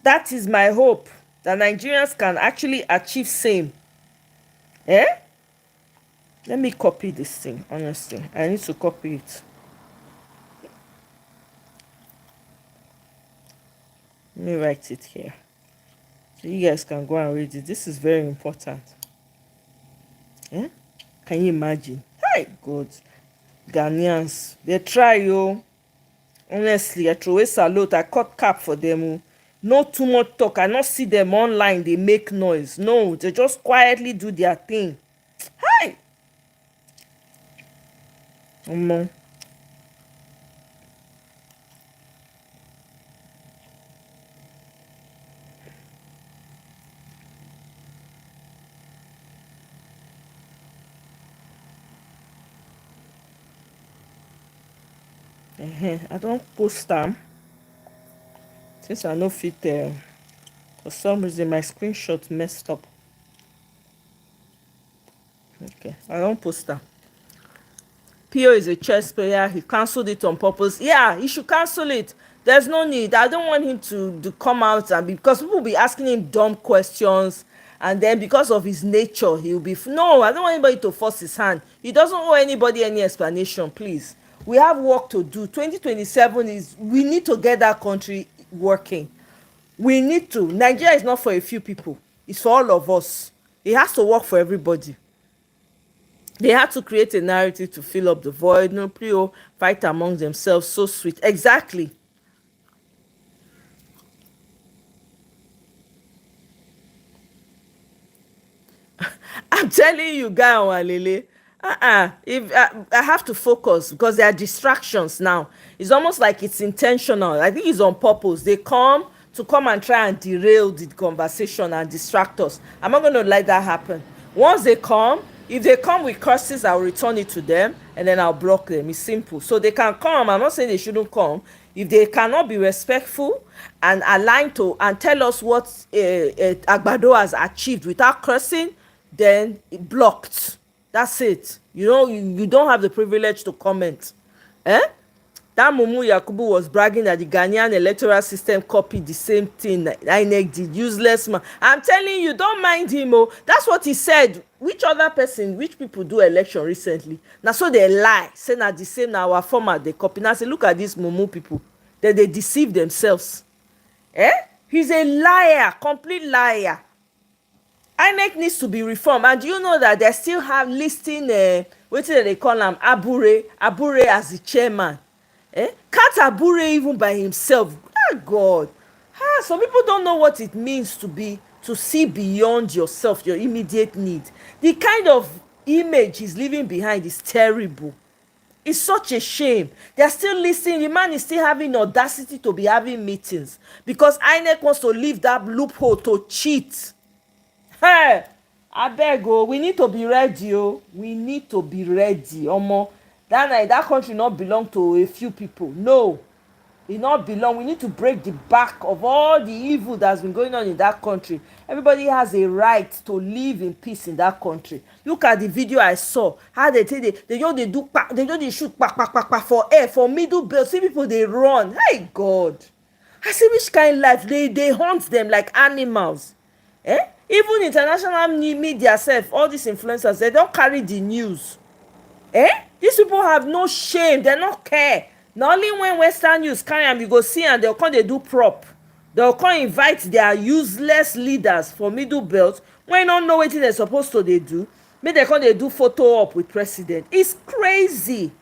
That is my hope, that Nigerians can actually achieve same. Let me copy this thing, honestly. I need to copy it. Let me write it here, so you guys can go and read it. This is very important. Can you imagine? Hi, God. Ghanaians, they try, yo. Honestly, I throw a salute. I cut cap for them. No too much talk. I not see them online. They make noise. No, they just quietly do their thing. Hi. I don't post them since I no fit for some reason my screenshot messed up. Okay, I don't post them. Pio is a chess player. He cancelled it on purpose. Yeah, he should cancel it. There's no need. I don't want him to come out and because people will be asking him dumb questions, and then because of his nature, he'll be no. I don't want anybody to force his hand. He doesn't owe anybody any explanation, please. We have work to do. 2027 is, we need to get that country working. We need to. Nigeria is not for a few people. It's for all of us. It has to work for everybody. They had to create a narrative to fill up the void. No, Prio fight among themselves. So sweet. Exactly. I'm telling you, Guy Walele. If I have to focus because there are distractions now. It's almost like it's intentional. I think it's on purpose. They come and try and derail the conversation and distract us. I'm not going to let that happen. Once they come, if they come with curses, I'll return it to them and then I'll block them. It's simple. So they can come. I'm not saying they shouldn't come. If they cannot be respectful and aligned to and tell us what Agbado has achieved without cursing, then it blocked. That's it. You don't have the privilege to comment. That Mumu Yakubu was bragging that the Ghanaian electoral system copied the same thing that INEC did. Useless man. I'm telling you, don't mind him. That's what he said. Which people do election recently? Now so they lie. Say na the same na our format they copy. Now say look at these Mumu people. Then they deceive themselves. He's a liar, complete liar. INEC needs to be reformed, and you know that they still have listing what do they call him, Abure as the chairman. Can't Abure even by himself? God. Some people don't know what it means to see beyond yourself, your immediate need. The kind of image he's leaving behind is terrible. It's such a shame. They're still listening. The man is still having audacity to be having meetings because INEC wants to leave that loophole to cheat. Hey, abeg o, we need to be ready o. We need to be ready. Omo, that country not belong to a few people. No, it not belong. We need to break the back of all the evil that's been going on in that country. Everybody has a right to live in peace in that country. Look at the video I saw. How they do they shoot for air for middle belt. See people they run. Hey God, I see which kind of life they hunt them like animals. Even international media sef, all these influencers, they don't carry the news. These people have no shame. They don't care. Na only when Western news carry am, you go see am, they'll come dey do prop. They'll come invite their useless leaders for middle belt when don't know wetin they're supposed to dey do. Make they come dey do photo op with president. It's crazy.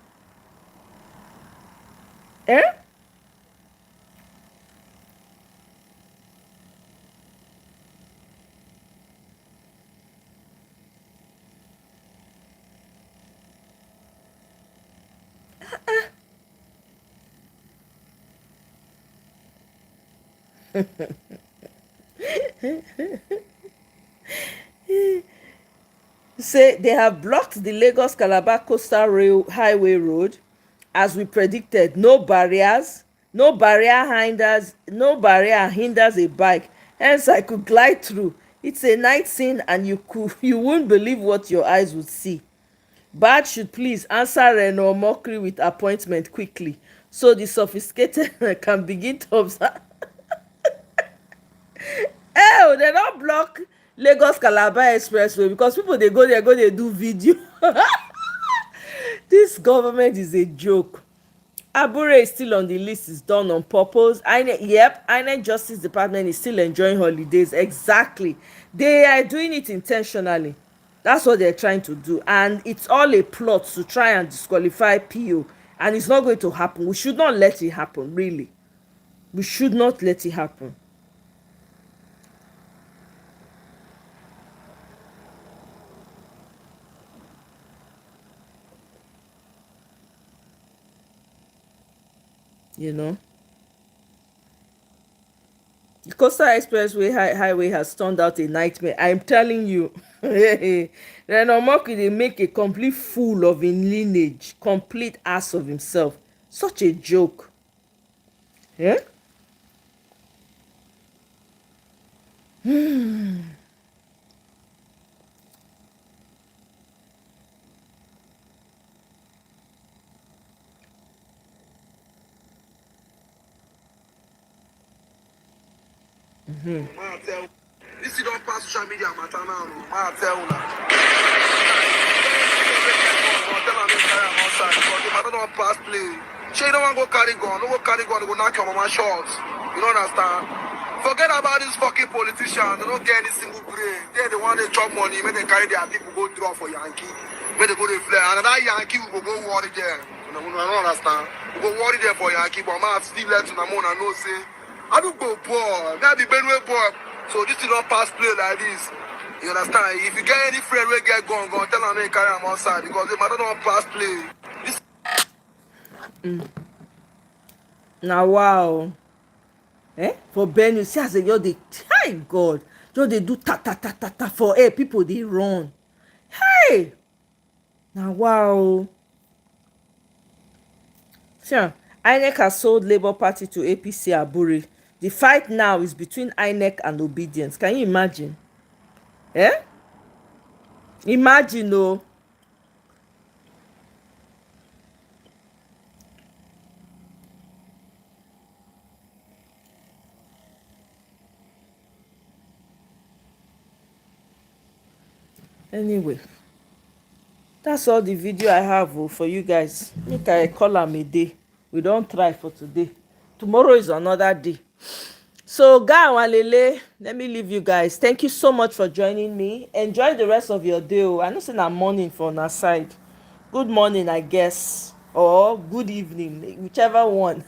Say they have blocked the Lagos Calabar Coastal Highway Road as we predicted. No barrier hinders a bike, hence I could glide through. It's a night scene and you won't believe what your eyes would see. Bad should please answer Reno mockery with appointment quickly so the sophisticated can begin to observe. They don't block Lagos Calabar Expressway because people they go do video. This government is a joke. Abure is still on the list, is done on purpose. INEC Justice Department is still enjoying holidays. Exactly. They are doing it intentionally. That's what they're trying to do. And it's all a plot to try and disqualify PO. And it's not going to happen. We should not let it happen, really. We should not let it happen. You know, the Coastal Expressway highway has turned out a nightmare. I'm telling you. Renomoki, they make a complete fool of his lineage, complete ass of himself. Such a joke. This you don't pass social media matter now. I tell you now. They don't pass play. She don't want to go carry gun. Don't go carry gun. Go knock your mama shots. You don't understand? Forget about these fucking politicians. They don't get any single brain. They want to chop money. When they carry their people go draw for Yankee. When they go to flare. And that Yankee will go worry there. I don't understand. We go worry there for Yankee. But I still let to the moon and no say. I don't go poor. That be Benue poor. So this is not pass play like this. You understand? If you get any friend where get gone, tell them they carry them outside because they might not pass play. Now wow. For Benue, see as they hey God. They do ta for people they run. Hey. Now wow. Sure. INEC has sold Labour Party to APC Aburi. The fight now is between INEC and obedience. Can you imagine? Imagine, oh. Anyway, that's all the video I have for you guys. Make I call am a day. We don't try for today. Tomorrow is another day. So Walele, let me leave you guys. Thank you so much for joining me. Enjoy the rest of your day. I know it's not morning for our side. Good morning, I guess, or good evening, whichever one.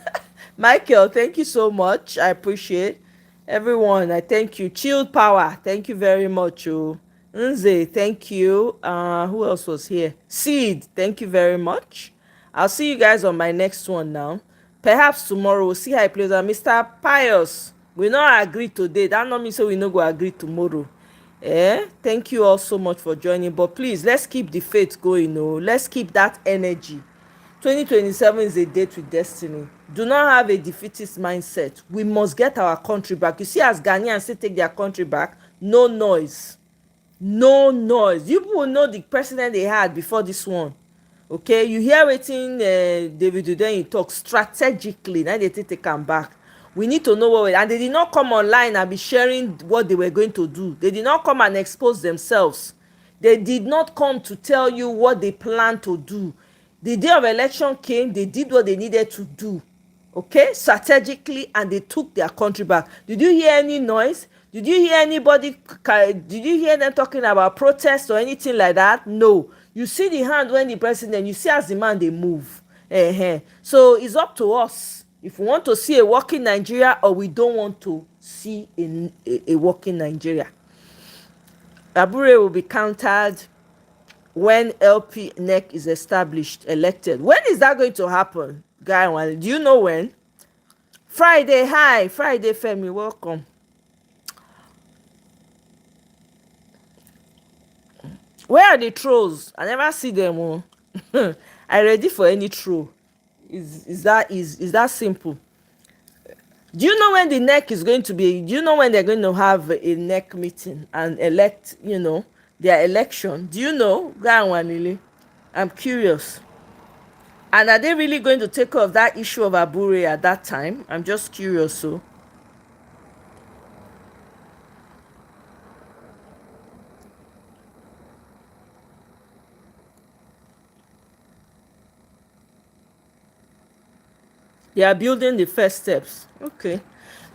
Michael, thank you so much. I appreciate everyone. I thank you. Chilled Power, thank you very much. Nze, thank you. Who else was here? Seed, thank you very much. I'll see you guys on my next one now. Perhaps tomorrow we'll see how it plays out. Mr. Pius, we not agree today. That not mean so we no go agree tomorrow. Thank you all so much for joining. But please, let's keep the faith going. Let's keep that energy. 2027 is a date with destiny. Do not have a defeatist mindset. We must get our country back. You see, as Ghanaians still take their country back, no noise. No noise. You people know the president they had before this one. Okay, you hear wetin David Udeyin talk strategically. Now they take am back. We need to know what, and they did not come online and be sharing what they were going to do. They did not come and expose themselves. They did not come to tell you what they plan to do. The day of election came, they did what they needed to do, okay, strategically, and they took their country back. Did you hear any noise? Did you hear anybody? Did you hear them talking about protests or anything like that? No. You see the hand when the president, you see as the man they move. So it's up to us if we want to see a working Nigeria or we don't want to see a working Nigeria. Abure will be countered when LP NEC is established, elected. When is that going to happen? Guy, do you know when? Friday, hi. Friday, Femi, welcome. Where are the trolls? I never see them. I ready for any troll. Is that simple? Do you know when the NEC is going to be? Do you know when they're going to have a NEC meeting and elect, their election? Do you know? I'm curious. And are they really going to take care of that issue of Abure at that time? I'm just curious. So they are building the first steps. Okay.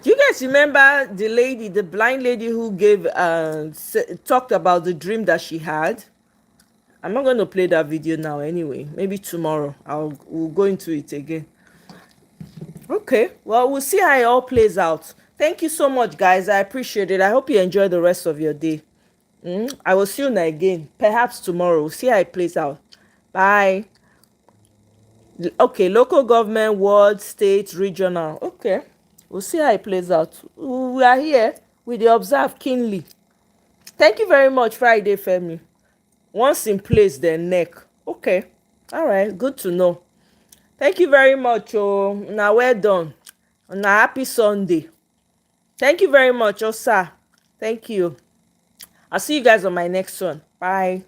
Do you guys remember the lady, the blind lady who talked about the dream that she had? I'm not going to play that video now anyway. Maybe tomorrow we'll go into it again. Okay. Well, we'll see how it all plays out. Thank you so much, guys. I appreciate it. I hope you enjoy the rest of your day. I will see you again. Perhaps tomorrow. We'll see how it plays out. Bye. Okay, local government, ward, state, regional. Okay, we'll see how it plays out. We are here. We observe keenly. Thank you very much, Friday Femi. Once in place, then NEC. Okay, all right, good to know. Thank you very much. Now well done. Now happy Sunday. Thank you very much, sir. Thank you. I'll see you guys on my next one. Bye.